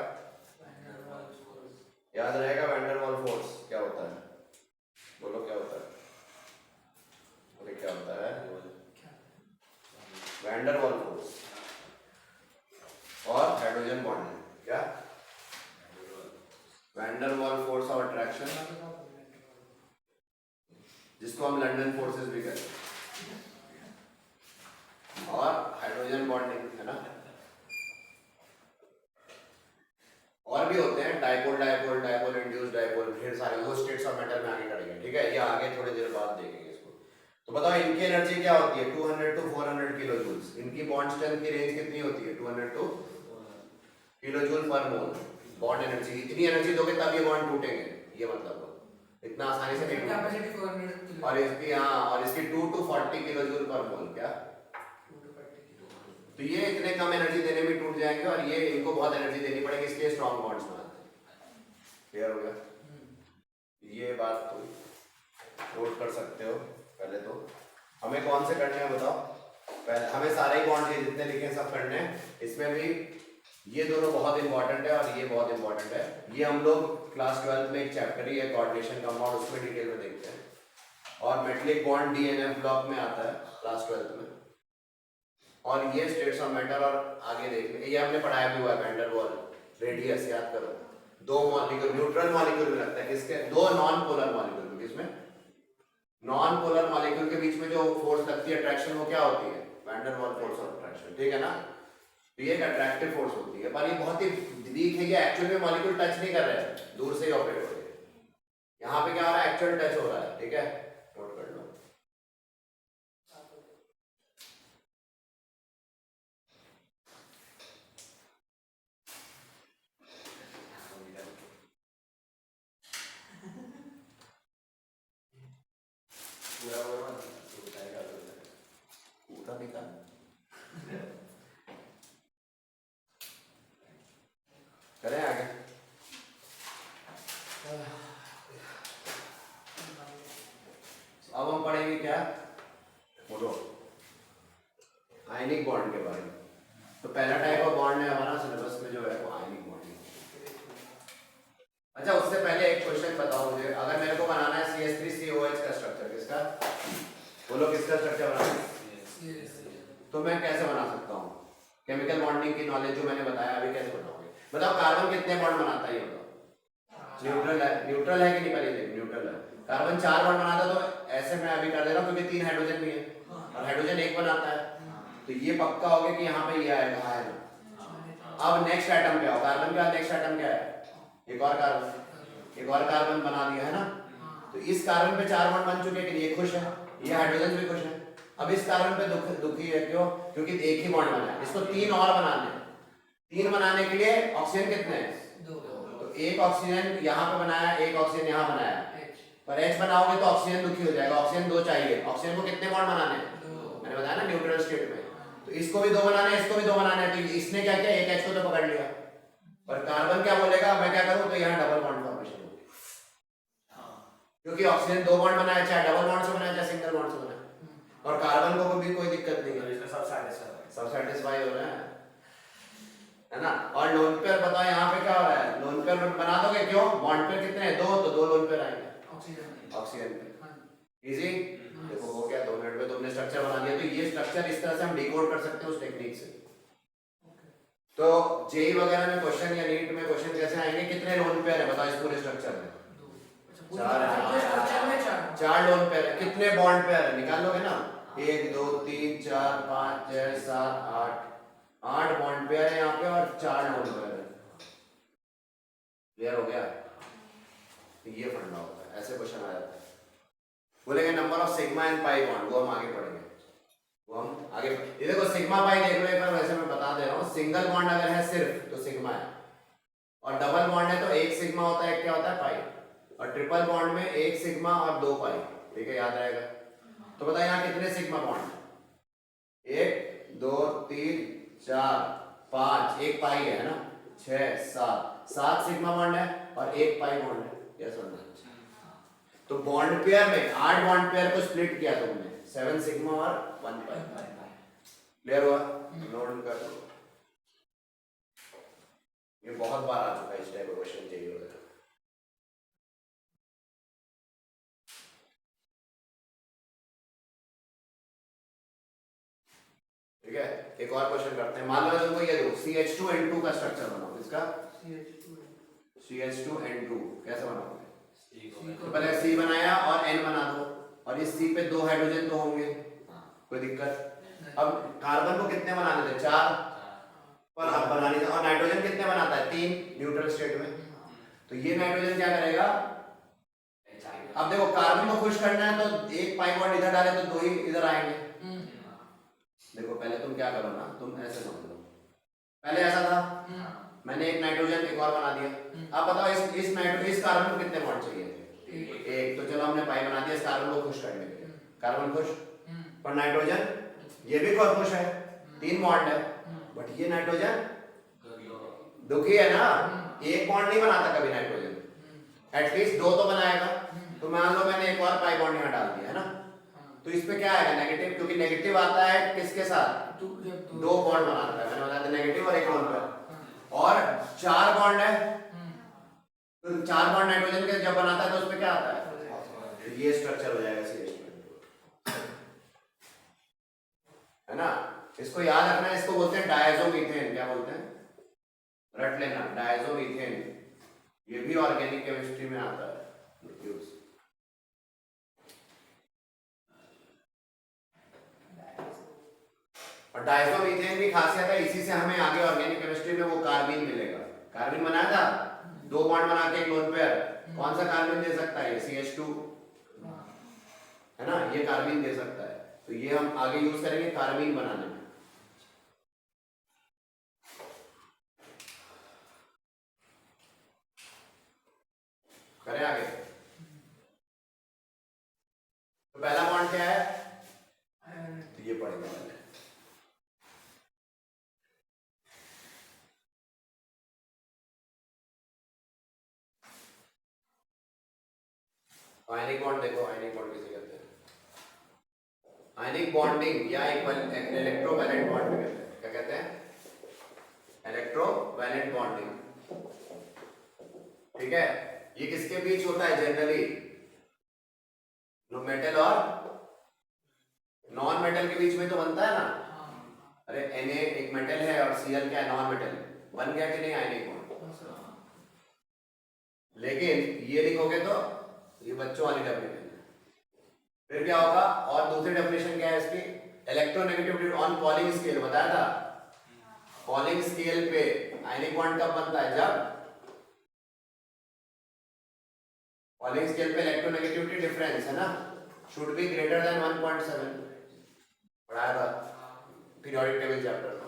S1: याद रहेगा वैन डर वाल फोर्स क्या होता है? बोलो क्या होता है? बोले क्या होता है? वैन डर वाल फोर्स और हाइड्रोजन बॉन्डिंग, क्या? वैन डर वाल फोर्स ऑफ अट्रैक्शन, जिसको हम लंदन फोर्सेस भी कहते हैं, और हाइड्रोजन बॉन्डिंग, है ना। और भी होते हैं dipole dipole dipole induce dipole, ढेर सारे, वो स्टेट्स ऑफ मैटर में आगे करेंगे, ठीक है? ये आगे थोड़ी देर बाद देखेंगे इसको। तो बताओ इनकी एनर्जी क्या होती है? 200 to 400 किलो जूल्स। इनकी बॉन्ड स्ट्रेंथ की रेंज कितनी होती है? 200 to किलो जूल पर मोल बॉन्ड एनर्जी। इतनी एनर्जी दोगे तब ये बॉन्ड टूटेंगे, ये मतलब इतना आसानी से नहीं टूटेंगे। और इसकी, हाँ, और इसकी 2 to 40 किलो जूल पर मोल, क्या? तो ये इतने कम एनर्जी देने में टूट जाएंगे और ये इनको बहुत एनर्जी देनी पड़ेगी, इसलिए स्ट्रॉन्ग बॉन्ड्स बनाते हैं। क्लियर हो गया? ये बात तो नोट कर सकते हो। पहले तो हमें कौन से करने हैं बताओ? पहले हमें सारे ही बॉन्ड ये जितने लिखे सब करने हैं। इसमें भी ये दोनों बहुत इंपॉर्टेंट है और ये बहुत इंपॉर्टेंट है। ये हम लोग क्लास 12 में एक चैप्टर ही है कोऑर्डिनेशन कंपाउंड, उसमें डिटेल में देखते हैं। और मेटलिक बॉन्ड DNF ब्लॉक में आता है क्लास 12 में। और ये स्टेट्स ऑफ मैटर और आगे देखने, ये हमने पढ़ाया भी हुआ है। वैन डर वाल रेडियस याद करो, 2 मॉलिक्यूल, न्यूट्रल मॉलिक्यूल में लगता है किसके? 2 नॉन पोलर मॉलिक्यूल में। किसमें? नॉन पोलर मॉलिक्यूल के बीच में जो फोर्स लगती है अट्रैक्शन, वो क्या होती है? वैन डर वाल फोर्स ऑफ अट्रैक्शन, ठीक है ना। तो ये एक अट्रैक्टिव फोर्स होती है, पर ये बहुत ही वीक है, ये एक्चुअली में मॉलिक्यूल टच नहीं कर रहे हैं, दूर से ही ऑपरेट हो रहे हैं। यहाँ पे क्या हो रहा है, एक्चुअल टच हो रहा है, ठीक है, नोट कर लो। पूरा निकाल, करें आगे। अब हम पढ़ेंगे क्या, बोलो, आयनिक बॉन्ड के बारे में। तो पहला टाइप ऑफ बॉन्ड है हमारा सिलेबस में जो है वो आयनिक बॉन्ड है। अच्छा, उससे पहले एक क्वेश्चन बताओ मुझे, अगर मेरे को बनाना है CH3COH का स्ट्रक्चर, किसका, बोलो किसका स्ट्रक्चर बनाना है, तो मैं कैसे बना सकता हूँ, केमिकल बॉन्डिंग की नॉलेज जो मैंने बताया अभी कैसे बनाओगे, बताओ। कार्बन कितने बॉन्ड बनाता है ये बताओ, न्यूट्रल है, न्यूट्रल है कि नहीं, पहले देख, न्यूट्रल है। कार्बन 4 बॉन्ड बनाता है, तो ऐसे मैं अभी कर दे रहा हूँ क्योंकि 3 हाइड्रोजन भी है और हाइड्रोजन 1 बनाता है, तो ये पक्का हो गया कि यहाँ पे ये आएगा, आएगा। अब नेक्स्ट आइटम पे आओ, कार्बन का नेक्स्ट आइटम क्या है, एक और कार्बन, एक और कार्बन बना दिया है ना। तो इस कार्बन पे 4 बॉन्ड बन चुके हैं, ये खुश है, ये हाइड्रोजन भी खुश है। अब इस कार्बन पे दुखी है, क्यों, क्योंकि एक ही बॉन्ड बना है, इसको 3 और बनाने हैं। 3 बनाने के लिए ऑक्सीजन कितने हैं, 2, तो एक ऑक्सीजन यहाँ पे बनाया, एक ऑक्सीजन यहाँ बनाया, पर H बनाओगे तो ऑक्सीजन दुखी हो जाएगा, ऑक्सीजन 2 चाहिए। ऑक्सीजन को कितने बॉन्ड बनाने हैं, 2, मैंने बताया ना न्यूट्रल स्टेट में, तो इसको भी 2 बनाने हैं, इसको भी 2 बनाने हैं, तो इसने क्या किया, एक H को तो पकड़ लिया, पर कार्बन क्या बोलेगा, मैं क्या करूं, तो यहाँ डबल बॉन्ड फॉर्मेशन होगी, क्योंकि ऑक्सीजन 2 बॉन्ड बनाया, चाहे डबल बॉन्ड से बनाया चाहे सिंगल बॉन्ड से बनाया, और कार्बन को भी कोई दिक्कत नहीं है, सब सैटिस्फाई हो रहे हैं, है ना। और लोन पेयर बताओ यहाँ पे क्या हो रहा है, लोन पेयर बना दोगे, क्यों, बॉन्ड पेयर कितने हैं, 2, तो 2 लोन पेयर आएंगे ऑक्सीजन पे, इजी। देखो हो गया, 2 मिनट में तुमने स्ट्रक्चर बना दिया। तो ये स्ट्रक्चर इस तरह से हम डिकोड कर सकते हैं उस टेक्निक से। तो जेई वगैरह में क्वेश्चन या नीट में क्वेश्चन कैसे आएंगे, कितने लोन पेयर है बताओ इस पूरे स्ट्रक्चर में, 4 लोन पेयर है, कितने बॉन्ड पेयर है निकाल लोगे ना, 1 2 3 4 5 6 7 8 बॉन्ड पेयर है यहाँ पे और 4 लोन पेयर है, क्लियर हो गया। ये फंडा होता है, ऐसे क्वेश्चन आ जाता है। बोलेंगे number of sigma and pi bond, वो हम आगे पढ़ेंगे, वो हम आगे। ये देखो सिग्मा पाई देख लो एक बार, वैसे मैं बता दे रहा हूँ, सिंगल बॉन्ड अगर है सिर्फ तो सिग्मा है, और डबल बॉन्ड है तो एक सिग्मा होता है, एक क्या होता है, पाई, और ट्रिपल बॉन्ड में एक सिग्मा और 2 पाई, ठीक है, याद रहेगा। तो बताओ यहाँ कितने सिग्मा बॉन्ड है, 1 2 3 4 5, एक पाई है ना, 6 7 सिग्मा बॉन्ड है और एक पाई बॉन्ड है, यस और नो। तो बॉन्ड पेयर में 8 बॉन्ड पेयर को स्प्लिट किया तुमने, 7 सिग्मा और 1 पाई, क्लियर हुआ, नोट कर लो। ये बहुत बार आ चुका है इस टाइप का क्वेश्चन, चाहिए होगा। ठीक है, एक और क्वेश्चन करते हैं। मान लो तुमको ये दो CH2N2 का स्ट्रक्चर बनाओ, इसका CH2N2 कैसे बनाओगे, तो पहले C बनाया और N बना दो, और इस C पे 2 हाइड्रोजन तो होंगे, कोई दिक्कत। अब कार्बन को कितने बनाने थे, 4, पर अब बनाने थे, और नाइट्रोजन कितने बनाता है, 3 न्यूट्रल स्टेट में। तो ये नाइट्रोजन क्या करेगा, अब देखो कार्बन को खुश करना है तो एक पाई बॉन्ड इधर डाले तो 2 ही इधर आएंगे। देखो पहले तुम क्या करो ना, तुम ऐसे समझ लो, पहले ऐसा था, मैंने एक नाइट्रोजन एक और बना दिया। अब बताओ इस कार्बन को कितने बॉन्ड चाहिए, एक, तो चलो हमने पाई बना दिया इस कार्बन को खुश करने के लिए, कार्बन खुश, पर नाइट्रोजन ये भी खुश है, 3 बॉन्ड है, बट ये नाइट्रोजन दुखी है ना, एक बॉन्ड नहीं बनाता कभी नाइट्रोजन, एटलीस्ट 2 तो बनाएगा। तो मान लो मैंने एक और पाई बॉन्ड यहाँ डाल दिया है ना, तो इस पे क्या आएगा, नेगेटिव, क्योंकि नेगेटिव आता है किसके साथ, 2 बॉन्ड बनाता है, मैंने बताया था नेगेटिव और एक लोन पेयर, और 4 बॉन्ड है, तो 4 बॉन्ड नाइट्रोजन के जब बनाता है तो उसमें क्या आता है, तो ये स्ट्रक्चर हो जाएगा CH2, है ना। इसको याद रखना, इसको बोलते हैं डायज़ोमीथेन, क्या बोलते हैं, रट लेना, डायज़ोमीथेन, ये भी ऑर्गेनिक केमिस्ट्री में आता है। और डायज़ोमीथेन की खासियत है, इसी से हमें आगे ऑर्गेनिक केमिस्ट्री में वो कार्बीन मिलेगा। कार्बीन बनाया था, 2 बॉन्ड बना के एक लोन पेयर, कौन सा कार्बन दे सकता है? CH2 है ना, ये कार्बन दे सकता है। तो ये हम आगे यूज करेंगे कार्बन बनाने में। करें आगे। तो पहला बॉन्ड क्या है? तो ये पड़ेगा पहले। आयनिक बॉन्ड देखो, आयनिक बॉन्ड किसे कहते हैं? आयनिक बॉन्डिंग या इलेक्ट्रोवैलेंट बॉन्ड भी कहते हैं। क्या कहते हैं? Electrovalent bonding. ठीक है, ये किसके बीच होता है जनरली? मेटल और नॉन मेटल के बीच में तो बनता है ना। अरे Na एक मेटल है और Cl क्या है? Non metal. बन गया कि नहीं आयनिक बॉन्ड? लेकिन ये लिखोगे तो ये बच्चों वाली डेफिनेशन है। फिर क्या होगा? और दूसरी डेफिनेशन क्या है इसकी? इलेक्ट्रोनेगेटिविटी ऑन पॉलिंग स्केल बताया था। पॉलिंग स्केल पे आयनिक बॉन्ड कब बनता है? जब पॉलिंग स्केल पे इलेक्ट्रोनेगेटिविटी डिफरेंस है ना, शुड बी ग्रेटर देन 1.7। पढ़ाया था पीरियोडिक टेबल चैप्टर में।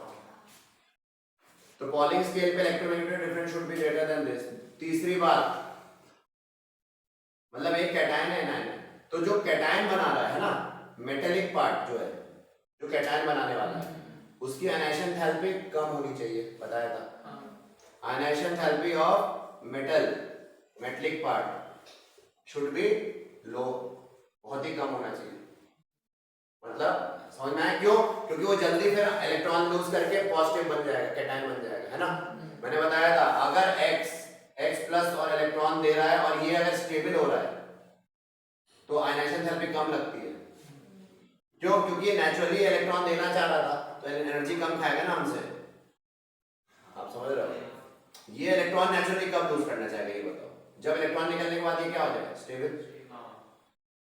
S1: तो पॉलिंग स्केल पे electronegativity difference should be greater then this. तीसरी बात, मतलब एक कैटायन है एनायन है, तो जो कैटायन बना रहा है ना, मेटेलिक पार्ट जो है, जो कैटायन बनाने वाला है, उसकी आयनाइजेशन एंथैल्पी कम होनी चाहिए, बताया था। Ionisation enthalpy of metallic part should be low, बहुत ही कम होना चाहिए। मतलब समझ में आया क्यों? क्योंकि वो जल्दी फिर इलेक्ट्रॉन लूज करके पॉजिटिव बन जाएगा, कैटायन बन जाएगा, है ना। मैंने बताया था अगर X प्लस और इलेक्ट्रॉन दे रहा है और ये अगर स्टेबल हो रहा है तो आयनाइजेशन एंथैल्पी कम लगती है। क्यों? क्योंकि ये नेचुरली इलेक्ट्रॉन देना चाह रहा था तो एनर्जी कम खाएगा ना हमसे। आप समझ रहे हो? ये इलेक्ट्रॉन नेचुरली कब लूज करना चाहेगा ये बताओ? जब इलेक्ट्रॉन निकलने के बाद ये क्या हो जाएगा? स्टेबल।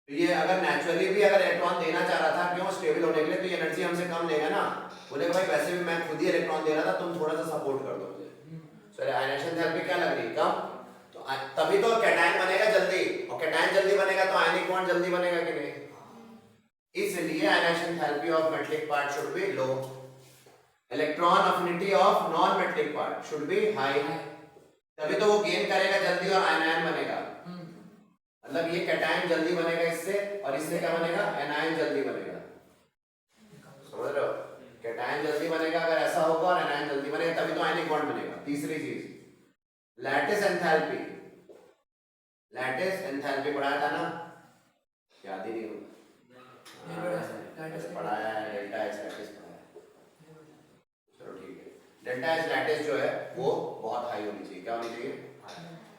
S1: तो ये अगर नेचुरली भी अगर इलेक्ट्रॉन देना चाह रहा था, क्यों? स्टेबल होने के लिए, तो ये एनर्जी हमसे कम लेगा ना। बोलेगा भाई वैसे भी मैं खुद ही इलेक्ट्रॉन दे रहा था, तुम थोड़ा सा सपोर्ट कर दो मुझे। सो आयनाइजेशन एंथैल्पी क्या लग रही है? कम। तो तभी तो कैटायन बनेगा जल्दी, और कैटायन जल्दी बनेगा तो आयनिक बॉन्ड जल्दी बनेगा कि नहीं? इसलिए ionisation enthalpy of metallic part should be low, electron affinity of non metallic part should be high, तभी तो वो गेन करेगा जल्दी और आयनायन बनेगा। मतलब ये कैटायन जल्दी बनेगा इससे, और इससे क्या बनेगा? एनायन जल्दी बनेगा। समझ रहे हो? कैटायन जल्दी बनेगा अगर ऐसा होगा, और एनायन जल्दी बनेगा तभी तो आयनिक बॉन्ड बनेगा। तीसरी चीज लैटिस एंथैल्पी। लैटिस एंथैल्पी पढ़ाया था ना? याद ही नहीं होगा। पढ़ाया है, डेल्टा एच लैटिस पढ़ाया है। चलो ठीक है, डेल्टा एच लैटिस जो है वो बहुत हाई होनी चाहिए। क्या होनी चाहिए?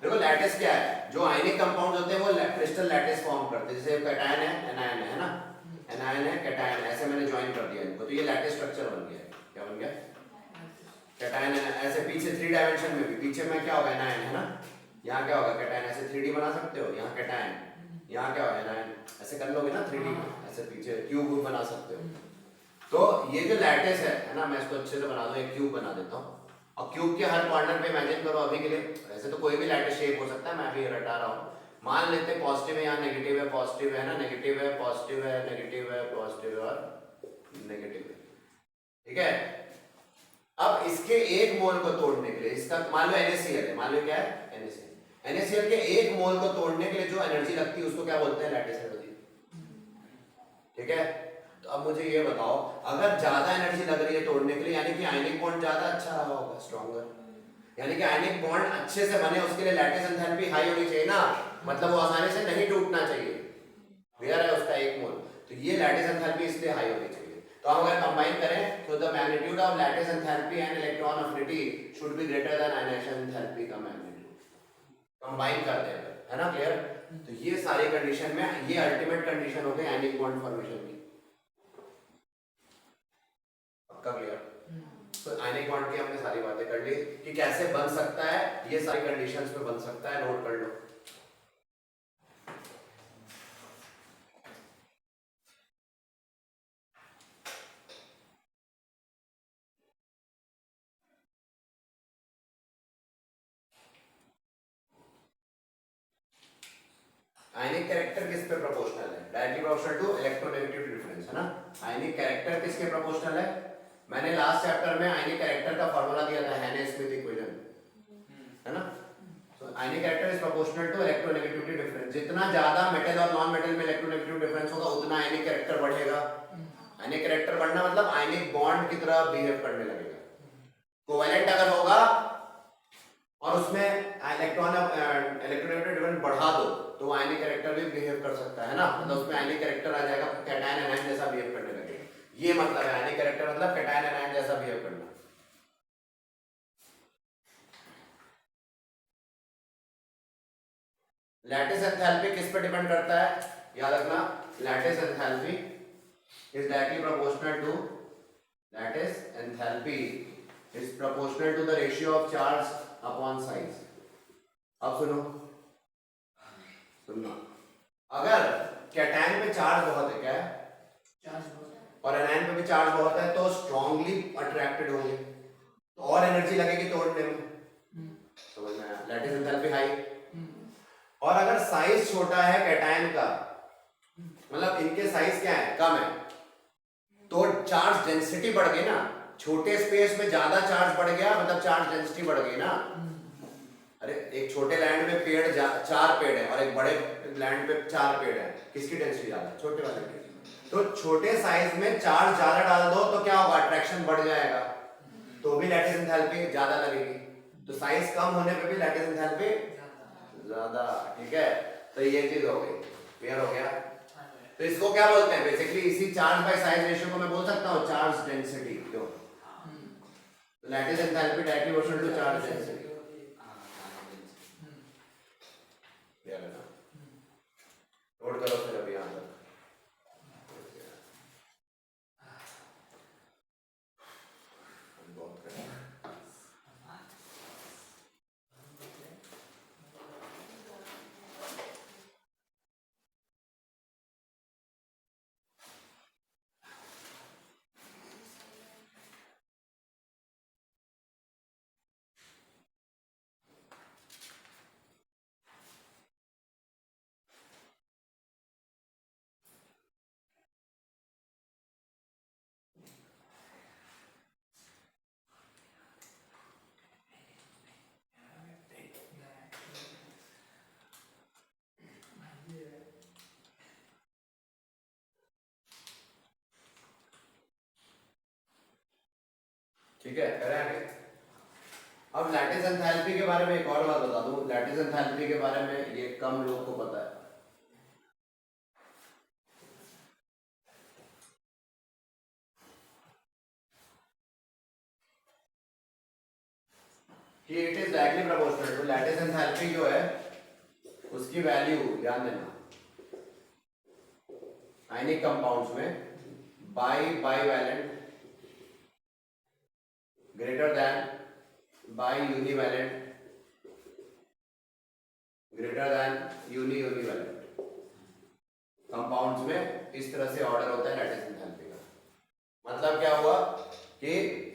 S1: देखो लैटिस क्या है? जो आयनिक कंपाउंड होते हैं वो क्रिस्टल लैटिस फॉर्म करते हैं। जैसे कैटायन है, एनायन है ना, एनायन है, कैटायन, ऐसे मैंने ज्वाइन कर दिया इनको, तो ये लैटिस स्ट्रक्चर बन गया। क्या बन गया? कैटायन है। ऐसे पीछे 3 डायमेंशन में भी पीछे में क्या होगा? एनायन है ना। यहाँ क्या होगा? कैटायन। ऐसे 3D बना सकते हो, यहाँ कैटायन, यहाँ क्या होगा? एनायन। ऐसे कर लोगे ना 3D में, ऐसे पीछे क्यूब बना सकते हो। तो ये जो लैटिस है ना, मैं इसको अच्छे से बना दूं, एक क्यूब बना देता हूँ, और क्यूब के हर कॉर्नर पे इमेजिन करो अभी के लिए, ऐसे तो कोई भी लैटिस शेप हो सकता है, मैं अभी रटा रहा हूँ। मान लेते हैं पॉजिटिव है, यहाँ नेगेटिव है, पॉजिटिव है ना, नेगेटिव है, पॉजिटिव है, नेगेटिव है, पॉजिटिव है और नेगेटिव है। ठीक है, अब इसके एक मोल को तोड़ने के लिए, इसका मान लो NaCl है, मान लो क्या है? NaCl। NaCl के एक मोल को तोड़ने के लिए जो एनर्जी लगती है उसको क्या बोलते हैं? Lattice energy. ठीक है, तो अब मुझे ये बताओ, अगर ज्यादा एनर्जी लग रही है तोड़ने के लिए, यानी कि आयनिक बॉन्ड ज्यादा अच्छा रहा होगा, स्ट्रॉन्गर, यानी कि आयनिक बॉन्ड अच्छे से बने, उसके लिए लैटिस एंथैल्पी हाई होनी चाहिए ना, मतलब वो आसानी से नहीं टूटना चाहिए। क्लियर है? उसका एक मोल, तो ये लैटिस एंथैल्पी इसलिए हाई होनी चाहिए। तो हम अगर कंबाइन करें तो the magnitude of lattice enthalpy and electron affinity should be greater than ionisation enthalpy का मैग्नीट्यूड। कंबाइन करते हैं, है ना? क्लियर? तो ये सारी कंडीशन में ये अल्टीमेट कंडीशन हो गई आयनिक बॉन्ड फॉर्मेशन की। पक्का? क्लियर? तो आयनिक बॉन्ड की हमने सारी बातें कर ली कि कैसे बन सकता है, ये सारी कंडीशंस पे बन सकता है, नोट कर लो। आयनिक कैरेक्टर किस पे प्रोपोर्शनल है? Directly proportional to electronegativity difference, है ना? आयनिक कैरेक्टर किसके प्रोपोर्शनल है? मैंने लास्ट चैप्टर में आयनिक कैरेक्टर का फार्मूला दिया था, हैने-स्मिथ इक्वेशन, है ना? So ionic character is proportional to electronegativity difference. जितना ज्यादा मेटल और नॉन मेटल में इलेक्ट्रोनेगेटिविटी डिफरेंस होगा उतना आयनिक कैरेक्टर बढ़ेगा। आयनिक कैरेक्टर बढ़ना मतलब आयनिक बॉन्ड की तरह बिहेव करने लगेगा। कोवेलेंट अगर होगा और उसमें इलेक्ट्रोनेगेटिविटी डिफरेंस बढ़ा दो तो वो आयनिक कैरेक्टर भी बिहेव कर सकता है ना, मतलब उसमें आयनिक कैरेक्टर आ जाएगा, कैटायन एनायन जैसा बिहेव करने लगेगा। ये मतलब है आयनिक कैरेक्टर मतलब कैटायन एनायन जैसा बिहेव करना। लैटिस एंथैल्पी किस पे डिपेंड करता है? याद रखना, lattice enthalpy is directly proportional to lattice enthalpy is proportional to the ratio of charge upon size। अब सुनो, अगर कैटायन पे चार्ज बहुत है, क्या है?
S2: चार्ज बहुत है,
S1: और एनायन पे भी चार्ज बहुत है, तो स्ट्रांगली अट्रैक्टेड होंगे, तो और एनर्जी लगेगी तोड़ने में। समझ में आया? Lattice enthalpy high. और अगर साइज छोटा है कैटायन का, मतलब इनके साइज क्या है, कम है, तो चार्ज डेंसिटी बढ़ गई ना, छोटे स्पेस में ज्यादा चार्ज बढ़ गया मतलब चार्ज डेंसिटी बढ़ गई ना। अरे एक छोटे लैंड में पेड़ 4 पेड़ है और एक बड़े लैंड पे 4 पेड़ है, किसकी डेंसिटी ज्यादा है? छोटे वाले की। तो छोटे साइज में चार्ज ज्यादा डाल दो तो क्या होगा? अट्रैक्शन बढ़ जाएगा, तो भी लैटिस एंथैल्पी ज्यादा लगेगी। तो साइज कम होने पे भी लैटिस एंथैल्पी ज्यादा। ठीक है, तो ये चीज हो गई, क्लियर हो गया? तो इसको क्या बोलते हैं? बेसिकली इसी चार्ज बाय साइज रेशियो को मैं बोल सकता हूँ चार्ज डेंसिटी। क्यों? Lattice enthalpy directly proportional to charge density. Clear है ना? नोट करो फिर अभी यहाँ तक। बहुत करें। ठीक है, करेंगे। अब लैटिस एंथैल्पी के बारे में एक और बात बता दूं। लैटिस एंथैल्पी के बारे में ये कम लोग को पता है कि it is directly proportional to lattice enthalpy जो है उसकी वैल्यू, ध्यान देना, आयनिक कंपाउंड्स में bivalent greater than bi univalent greater than univalent compounds में इस तरह से ऑर्डर होता है लैटिस एंथैल्पी का। मतलब क्या हुआ कि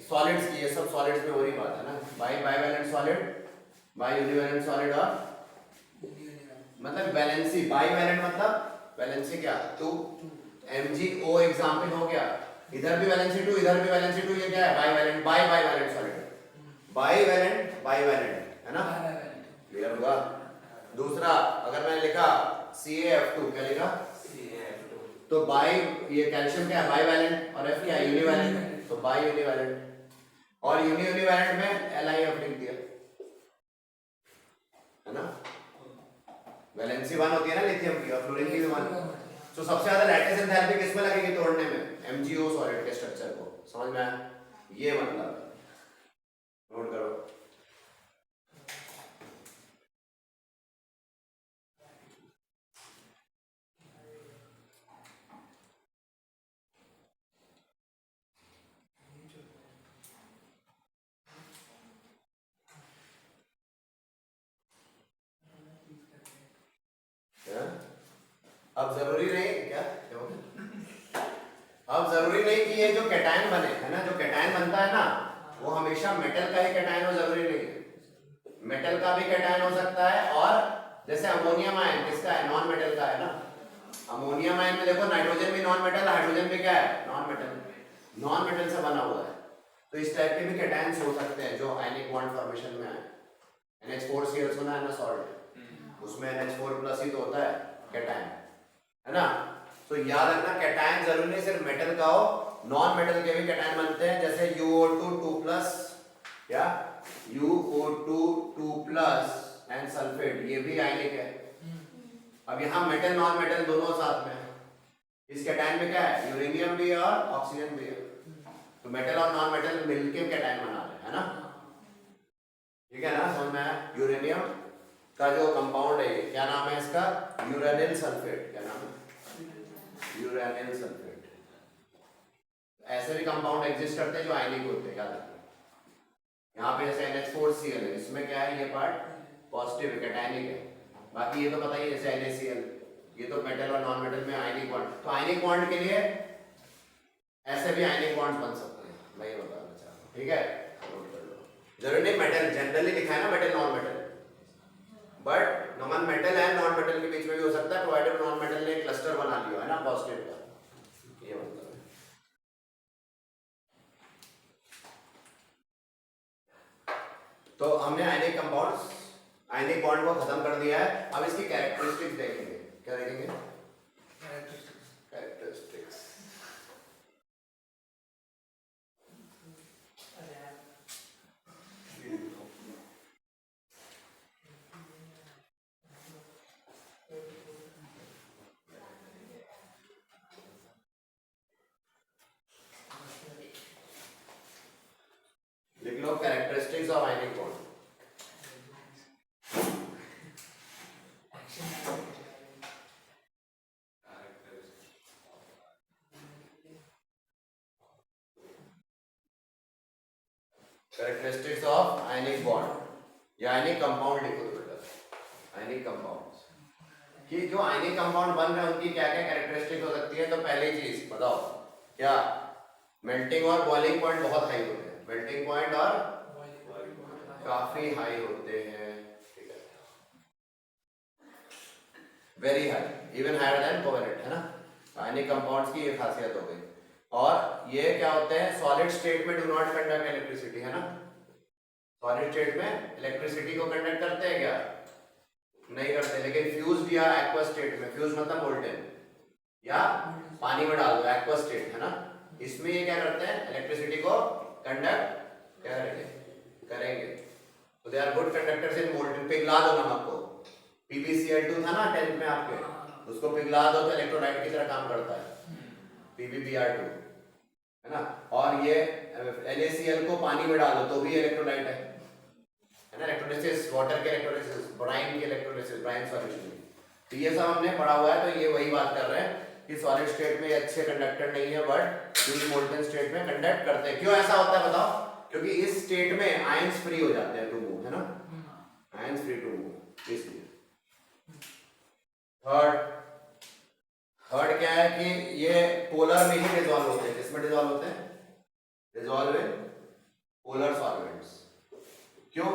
S1: सॉलिड्स की, ये सब सॉलिड्स में हो रही बात है ना, बाईवैलेंट सॉलिड, बाई यूनिवैलेंट सॉलिड और मतलब वैलेंसी। बाईवैलेंट मतलब वैलेंसी क्या? 2 MgO एग्जांपल हो गया, इधर भी वैलेंसी 2 इधर भी वैलेंसी 2, ये क्या है? बाईवैलेंट, बाईवैलेंट सॉलिड, बाईवैलेंट है ना? क्लियर होगा? दूसरा अगर मैंने लिखा CaF2, क्या लिखा? CaF2, तो बाई, ये कैल्शियम क्या है? बाईवैलेंट, और F क्या है? यूनिवैलेंट, तो बाई यूनिवैलेंट, और यूनिवैलेंट में LiF लिख दिया, है ना? वैलेंसी 1 होती है ना लिथियम की, और फ्लोरीन की भी 1। तो सबसे ज्यादा लैटिस एंथैल्पी किसमें लगेगी तोड़ने में? MgO सॉलिड के स्ट्रक्चर को। समझ में आया? ये मतलब नोट करो। अब जरूरी नहीं क्या, अब जरूरी नहीं कि ये जो कैटायन बने, है ना, जो कैटायन बनता है ना वो हमेशा मेटल का ही कैटायन हो, जरूरी नहीं है। मेटल का भी कैटायन हो सकता है और जैसे अमोनियम आयन किसका है, नॉन मेटल का है ना। अमोनियम आयन में देखो नाइट्रोजन भी नॉन मेटल, हाइड्रोजन भी क्या है, नॉन मेटल, नॉन मेटल से बना हुआ है। तो इस टाइप के भी कैटायंस हो सकते हैं जो आयनिक बॉन्ड फॉर्मेशन में आए। NH4Cl सुना है ना सॉल्ट, उसमें NH4+ ही तो होता है कैटायन, है ना। तो याद रखना कैटायन जरूरी नहीं सिर्फ मेटल का हो, नॉन मेटल के भी कैटायन बनते हैं, जैसे UO2 2+ या UO2 2+ एंड सल्फेट, ये भी आयनिक है। अब यहाँ मेटल नॉन मेटल दोनों साथ में है। इस कैटायन में क्या है, यूरेनियम भी है और ऑक्सीजन भी है। तो मेटल और नॉन मेटल मिलकर कैटायन बना रहे हैं, है ना। ठीक है ना, समझ में आया। यूरेनियम का जो कंपाउंड है, क्या नाम है इसका, यूरेनिल सल्फेट। क्या नाम है, यूरेनिल सल्फेट। ऐसे भी कंपाउंड एग्जिस्ट करते हैं जो आयनिक होते हैं, याद रखना। यहाँ पे जैसे NH4Cl है, इसमें क्या है, ये पार्ट पॉजिटिव है, कैटायनिक है। बाकी ये तो पता ही है, जैसे NaCl, ये तो मेटल और नॉन मेटल में आयनिक बॉन्ड। तो आयनिक बॉन्ड के लिए ऐसे भी आयनिक बॉन्ड्स बन सकते हैं, मैं ये बताना चाहता हूँ। ठीक है, नोट कर लो। जरूरी नहीं मेटल, जनरली लिखा है ना metal non metal, but non metal and non metal के बीच में भी हो सकता है, प्रोवाइडेड नॉन मेटल ने क्लस्टर बना लिया है ना पॉजिटिव का, ये मतलब है। तो हमने आयनिक कंपाउंड्स, आयनिक बॉन्ड को खत्म कर दिया है। अब इसकी कैरेक्टरिस्टिक्स देखेंगे। क्या देखेंगे, कैरेक्टरिस्टिक्स। लिख लो characteristics of ionic bond. Characteristics of ionic bond या आयनिक कंपाउंड लिखो तो बेटा, आयनिक कंपाउंड्स कि जो आयनिक कंपाउंड बन रहे हैं उनकी क्या क्या कैरेक्टरिस्टिक हो सकती है। तो पहली चीज बताओ, क्या, मेल्टिंग और बॉइलिंग पॉइंट बहुत हाई होते हैं, मेल्टिंग पॉइंट और काफी हाई होते हैं, ठीक है, very high, even higher than covalent, है ना। आयनिक कंपाउंड्स की ये खासियत हो गई। और ये क्या होते हैं, सॉलिड स्टेट में डू नॉट कंडक्ट इलेक्ट्रिसिटी, है ना। सॉलिड स्टेट में इलेक्ट्रिसिटी को कंडक्ट करते हैं क्या, नहीं करते। लेकिन फ्यूज्ड या एक्वस स्टेट में, फ्यूज मतलब मोल्टेन या पानी में डाल दो, एक्वस स्टेट, है ना, इसमें ये क्या करते हैं, इलेक्ट्रिसिटी को कंडक्ट करेंगे। तो they are good conductors in molten. पिघला दो नमक को, PbCl2 था ना 10th में आपके, उसको पिघला दो तो इलेक्ट्रोलाइट की तरह काम करता है, PbBr2, है ना। और ये NaCl को पानी में डाल दो तो भी इलेक्ट्रोलाइट है ना। इलेक्ट्रोलिसिस, वाटर के इलेक्ट्रोलिसिस, ब्राइन के इलेक्ट्रोलिसिस, ब्राइन सॉल्यूशन। तो ये सब हमने पढ़ा हुआ है। तो ये वही बात कर रहे हैं कि सॉलिड स्टेट में अच्छे कंडक्टर नहीं है, बट मोल्टेन स्टेट में कंडक्ट करते हैं। क्यों ऐसा होता है बताओ, क्योंकि इस स्टेट में आयंस फ्री हो जाते हैं टू मूव, है ना, आयंस फ्री टू मूव, इसलिए। थर्ड क्या है कि ये पोलर में ही डिसॉल्व होते हैं। किसमें डिसॉल्व होते हैं, डिसॉल्व इन पोलर सॉल्वेंट्स। क्यों,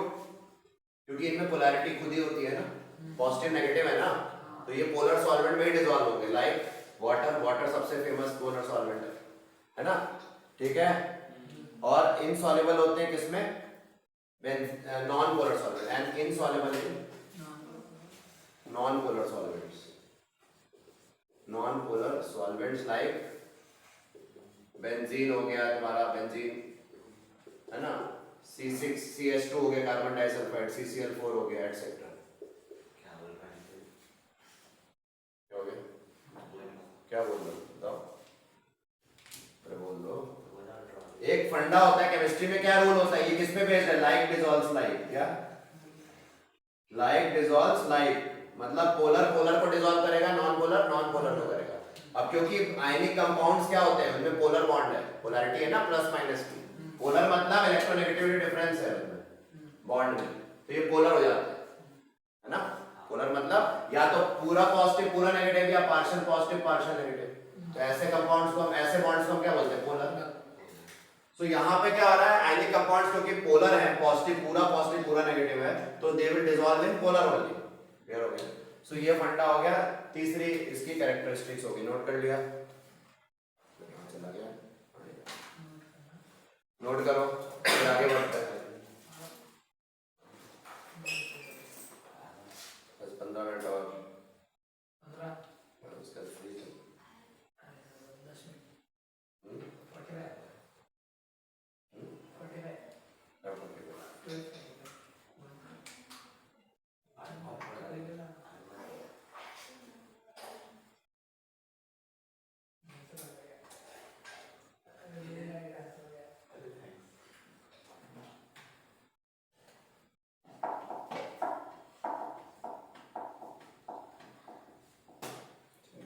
S1: क्योंकि इनमें पोलैरिटी खुद ही होती है ना, पॉजिटिव नेगेटिव है ना, तो ये पोलर सॉल्वेंट में ही डिसॉल्व होंगे। लाइक वाटर, वाटर सबसे फेमस पोलर सॉल्वेंट है ना, ठीक है। और इनसॉल्युबल होते हैं किसमें, non polar solvent, and insoluble in non polar solvents, non polar solvents like benzene हो गया तुम्हारा, बेंजीन, है ना, C6CH2 हो गया, कार्बन डाइसल्फाइड, CCl4 हो गया, एटसेट्रा। क्या बोल रहे हैं, क्या हो गया, क्या बोल रहे हो बताओ, अरे बोल दो। एक फंडा होता है केमिस्ट्री में, क्या रूल होता है, ये किस पे बेस्ड है, लाइक डिसॉल्व्स लाइक। क्या, लाइक डिसॉल्व्स लाइक, मतलब पोलर पोलर को डिसॉल्व करेगा, नॉन पोलर नॉन पोलर को करेगा। अब क्योंकि आयनिक कंपाउंड्स क्या होते हैं, उनमें पोलर बॉन्ड है, पोलैरिटी है ना प्लस माइनस की। पोलर मतलब इलेक्ट्रोनेगेटिविटी डिफरेंस है उसमें बॉन्ड में, तो ये पोलर हो जाते हैं, है ना। पोलर मतलब या तो पूरा पॉजिटिव पूरा नेगेटिव, या पार्शियल पॉजिटिव पार्शियल नेगेटिव। तो ऐसे कंपाउंड्स को, ऐसे बॉन्ड्स को क्या बोलते हैं, पोलर। तो यहाँ पे क्या हो रहा है, आयनिक कंपाउंड्स क्योंकि पोलर है, पॉजिटिव पूरा नेगेटिव है, तो they will dissolve in polar only. Clear हो गया? सो ये फंडा हो गया। तीसरी इसकी कैरेक्टरिस्टिक्स होगी, नोट कर लिया? चला गया, नोट करो, फिर आगे बढ़ते हैं। बस 15 मिनट और उसका फ्री चल।
S2: 10 मिनट
S1: हम्म?
S2: 45
S1: क्या बोलते हो?
S2: 12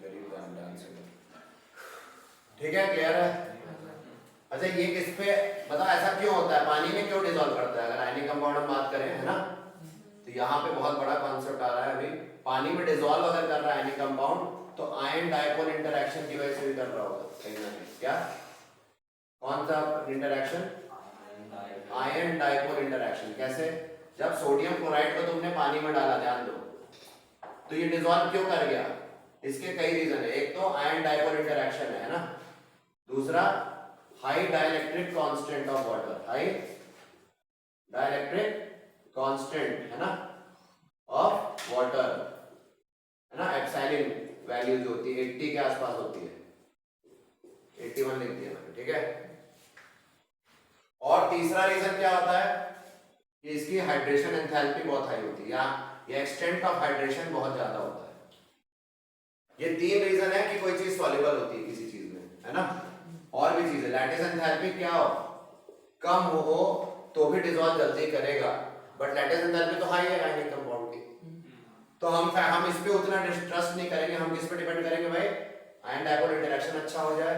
S1: गरीब डांस है। ठीक है, क्लियर है? अच्छा, ये किस पे बताओ, ऐसा क्यों होता है? पानी में क्यों डिसॉल्व करता है? अगर आयनिक कंपाउंड हम बात करें, है ना, तो यहाँ पे बहुत बड़ा कॉन्सेप्ट आ रहा है। अभी पानी में डिसॉल्व अगर कर रहा है आयनिक कंपाउंड, तो आयन डायपोल इंटरेक्शन की वजह से भी कर रहा होगा कहीं ना कहीं। क्या, कौन सा इंटरेक्शन? Ion dipole interaction. कैसे? जब सोडियम क्लोराइड को तुमने पानी में डाला, ध्यान दो, तो ये डिसॉल्व क्यों कर गया? इसके कई रीजन है। एक तो आयन डायपोल इंटरेक्शन है ना, दूसरा high dielectric constant of water, high dielectric constant है ना ऑफ वाटर, है ना, एप्सिलॉन वैल्यू जो होती है 80 के आसपास होती है, 81 लिख दिया मैंने, ठीक है। और तीसरा रीजन क्या होता है कि इसकी हाइड्रेशन एंथैल्पी बहुत हाई होती है, या ये एक्सटेंट ऑफ हाइड्रेशन बहुत ज्यादा होता है। ये तीन रीजन है कि कोई चीज सॉल्युबल होती है किसी चीज में, है ना। और भी चीजें, लैटिस एंथैल्पी क्या हो, कम हो तो भी डिसॉल्व जल्दी करेगा, बट लैटिस एंथैल्पी तो हाई है आयनिक कंपाउंड की, तो हम इस पे उतना ट्रस्ट नहीं करेंगे। हम किस पे डिपेंड करेंगे भाई? आयन डायपोल इंटरेक्शन अच्छा हो जाए,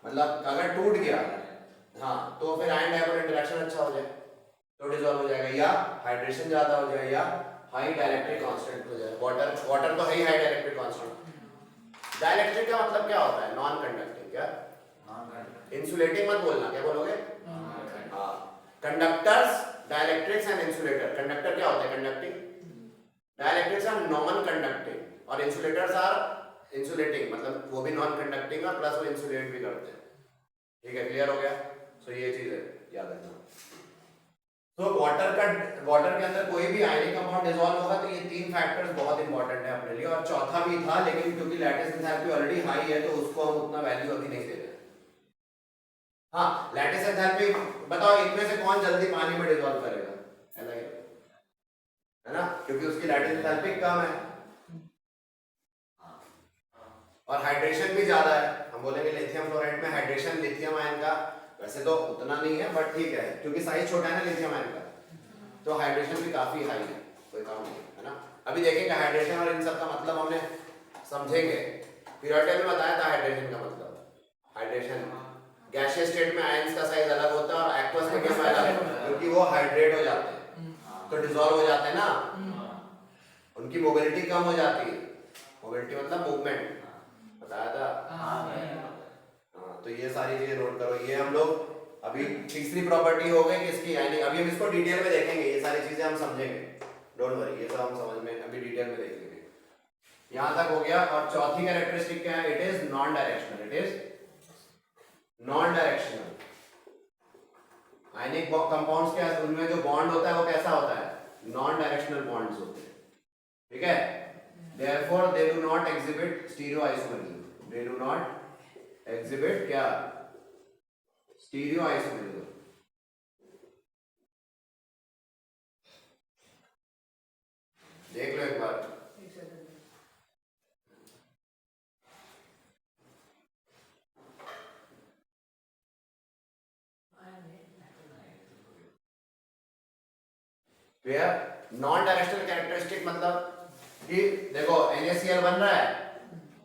S1: मतलब अगर टूट गया, हाँ, तो फिर आयन डायपोल इंटरेक्शन अच्छा हो जाए तो डिसॉल्व हो जाएगा, या हाइड्रेशन ज्यादा हो जाए, या हाई डाइलेक्ट्रिक कांस्टेंट हो जाए। वाटर तो है ही हाई डाइलेक्ट्रिक कांस्टेंट। डाइलेक्ट्रिक का मतलब क्या होता है? Non conducting. क्या? इंसुलेटिंग मत बोलना, क्या बोलोगे? हाँ, conductors, dielectrics and insulator. Conductor क्या होता है? Conducting. Dielectrics are non conducting और इंसुलेटर्स आर इंसुलेटिंग, मतलब वो भी नॉन कंडक्टिंग है प्लस वो इंसुलेट भी करते हैं। ठीक है, क्लियर हो गया? सो ये चीज है, याद रखना। तो वाटर के अंदर कोई भी आयनिक कंपाउंड डिसॉल्व होगा तो ये तीन फैक्टर्स बहुत इंपॉर्टेंट है अपने लिए। और चौथा भी था, लेकिन क्योंकि लैटिस एंथैल्पी ऑलरेडी हाई है तो उसको हम उतना वैल्यू अभी नहीं दे रहे। हाँ, लैटिस एंथैल्पी बताओ, इनमें से कौन जल्दी पानी में डिसॉल्व करेगा? है ना, क्योंकि उसकी लैटिस एंथैल्पी कम है और हाइड्रेशन भी ज्यादा है। हम बोलेंगे लिथियम फ्लोराइड में हाइड्रेशन लिथियम आयन का वैसे तो उतना नहीं है, बट ठीक है, क्योंकि साइज छोटा है ना लिथियम आयन का, तो हाइड्रेशन भी काफी हाई है, कोई काम नहीं है ना। अभी देखेंगे हाइड्रेशन और इन सब का मतलब हमने समझेंगे। पीरियोडिक में बताया था हाइड्रेशन का मतलब। हाइड्रेशन गैसियस स्टेट में आयंस का साइज अलग होता है और एक्वस में क्या अलग, क्योंकि वो हाइड्रेट हो जाते हैं तो डिसॉल्व हो जाते हैं ना, उनकी मोबिलिटी कम हो जाती है। मोबिलिटी मतलब मूवमेंट, बताया था। हाँ, तो ये सारी चीजें नोट करो। ये हम लोग अभी तीसरी प्रॉपर्टी हो गई किसकी, यानी अभी हम इसको डिटेल में देखेंगे, ये सारी चीजें हम समझेंगे, डोंट वरी, ये सब हम समझ में अभी डिटेल में देखेंगे। यहां तक हो गया। और चौथी कैरेक्टरिस्टिक क्या है? It is non directional. It is non directional. Ionic compounds के उनमें जो बॉन्ड होता है वो कैसा होता है? नॉन डायरेक्शनल बॉन्ड्स होते हैं, ठीक है। therefore they do not exhibit stereoisomerism. They do not exhibit क्या? Stereoisomerism. देख लो एक बार। नॉन डायरेक्शनल कैरेक्टरिस्टिक मतलब कि देखो NaCl बन रहा है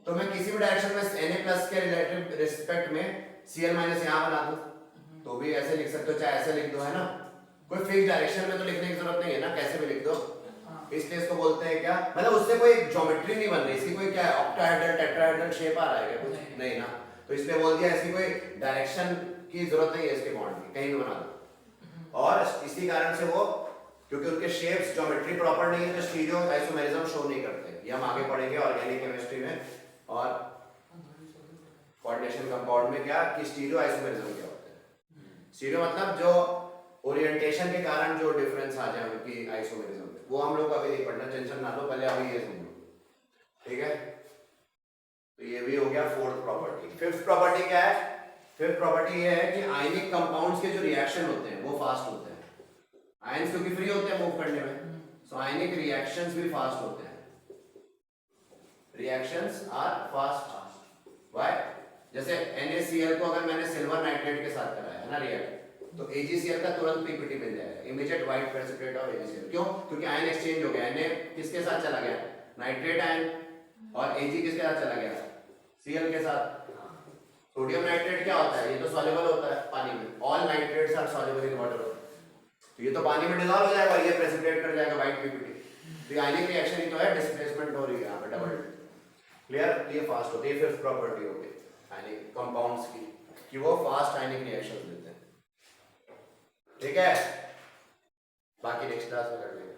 S1: तो मैं किसी भी डायरेक्शन में Na+ के रिलेटिव रिस्पेक्ट में Cl- यहां बना दूं तो भी ऐसे लिख सकते हो, चाहे ऐसे लिख दो, है ना। कोई फिक्स डायरेक्शन में तो लिखने की जरूरत नहीं है ना, कैसे भी लिख दो। इसलिए इसको बोलते हैं क्या, मतलब उससे कोई ज्योमेट्री नहीं बन रही, इसकी कोई क्या है ऑक्टाहेड्रल टेट्राहेड्रल शेप आ रहा है क्या? कुछ नहीं ना, तो इसलिए बोल दिया इसकी कोई डायरेक्शन की जरूरत नहीं है, इसके बॉन्ड की कहीं भी बना दो। और इसी कारण से वो क्योंकि उनके शेप्स ज्योमेट्री प्रॉपर नहीं है तो स्टीरियो आइसोमेरिज्म शो नहीं करते। ये हम आगे पढ़ेंगे ऑर्गेनिक केमिस्ट्री में और कोऑर्डिनेशन कंपाउंड में क्या कि स्टीरियो आइसोमेरिज्म क्या होता है। स्टीरियो मतलब जो ओरिएंटेशन के कारण जो डिफरेंस आ जाए उनकी आइसोमेरिज्म में, वो हम लोग अभी नहीं पढ़ना, टेंशन ना लो, पहले अभी ये सुन लो, ठीक है। तो ये भी हो गया फोर्थ प्रॉपर्टी। फिफ्थ प्रॉपर्टी क्या है? फिफ्थ प्रॉपर्टी ये है कि आयनिक कंपाउंड्स के जो रिएक्शन होते हैं वो फास्ट होते हैं। आयंस क्योंकि फ्री होते हैं मूव करने में, सो आयनिक रिएक्शंस भी फास्ट होते हैं। Reactions are fast. व्हाई? जैसे NaCl को अगर मैंने सिल्वर नाइट्रेट के साथ कराया है ना रिएक्ट, तो AgCl का तुरंत पीपीटी मिल जाएगा, immediate white precipitate of AgCl। क्यों? क्योंकि आयन एक्सचेंज हो गया। Na किसके साथ चला गया? नाइट्रेट आयन, और Ag किसके साथ चला गया? Cl के साथ। सोडियम नाइट्रेट क्या होता है? ये तो सॉल्युबल होता है पानी में, all nitrates are soluble in water. तो ये तो पानी में डिसॉल्व हो जाएगा, ये प्रेसिपिटेट कर जाएगा व्हाइट पीपीटी। तो आयनिक रिएक्शन ही तो है, डिस्प्लेसमेंट हो रही है यहाँ पे डबल। क्लियर? ये फास्ट होती है। फिफ्थ प्रॉपर्टी हो गई आयनिक कंपाउंड्स की कि वो फास्ट आयनिक रिएक्शंस देते हैं, ठीक है। बाकी नेक्स्ट क्लास में कर लेंगे।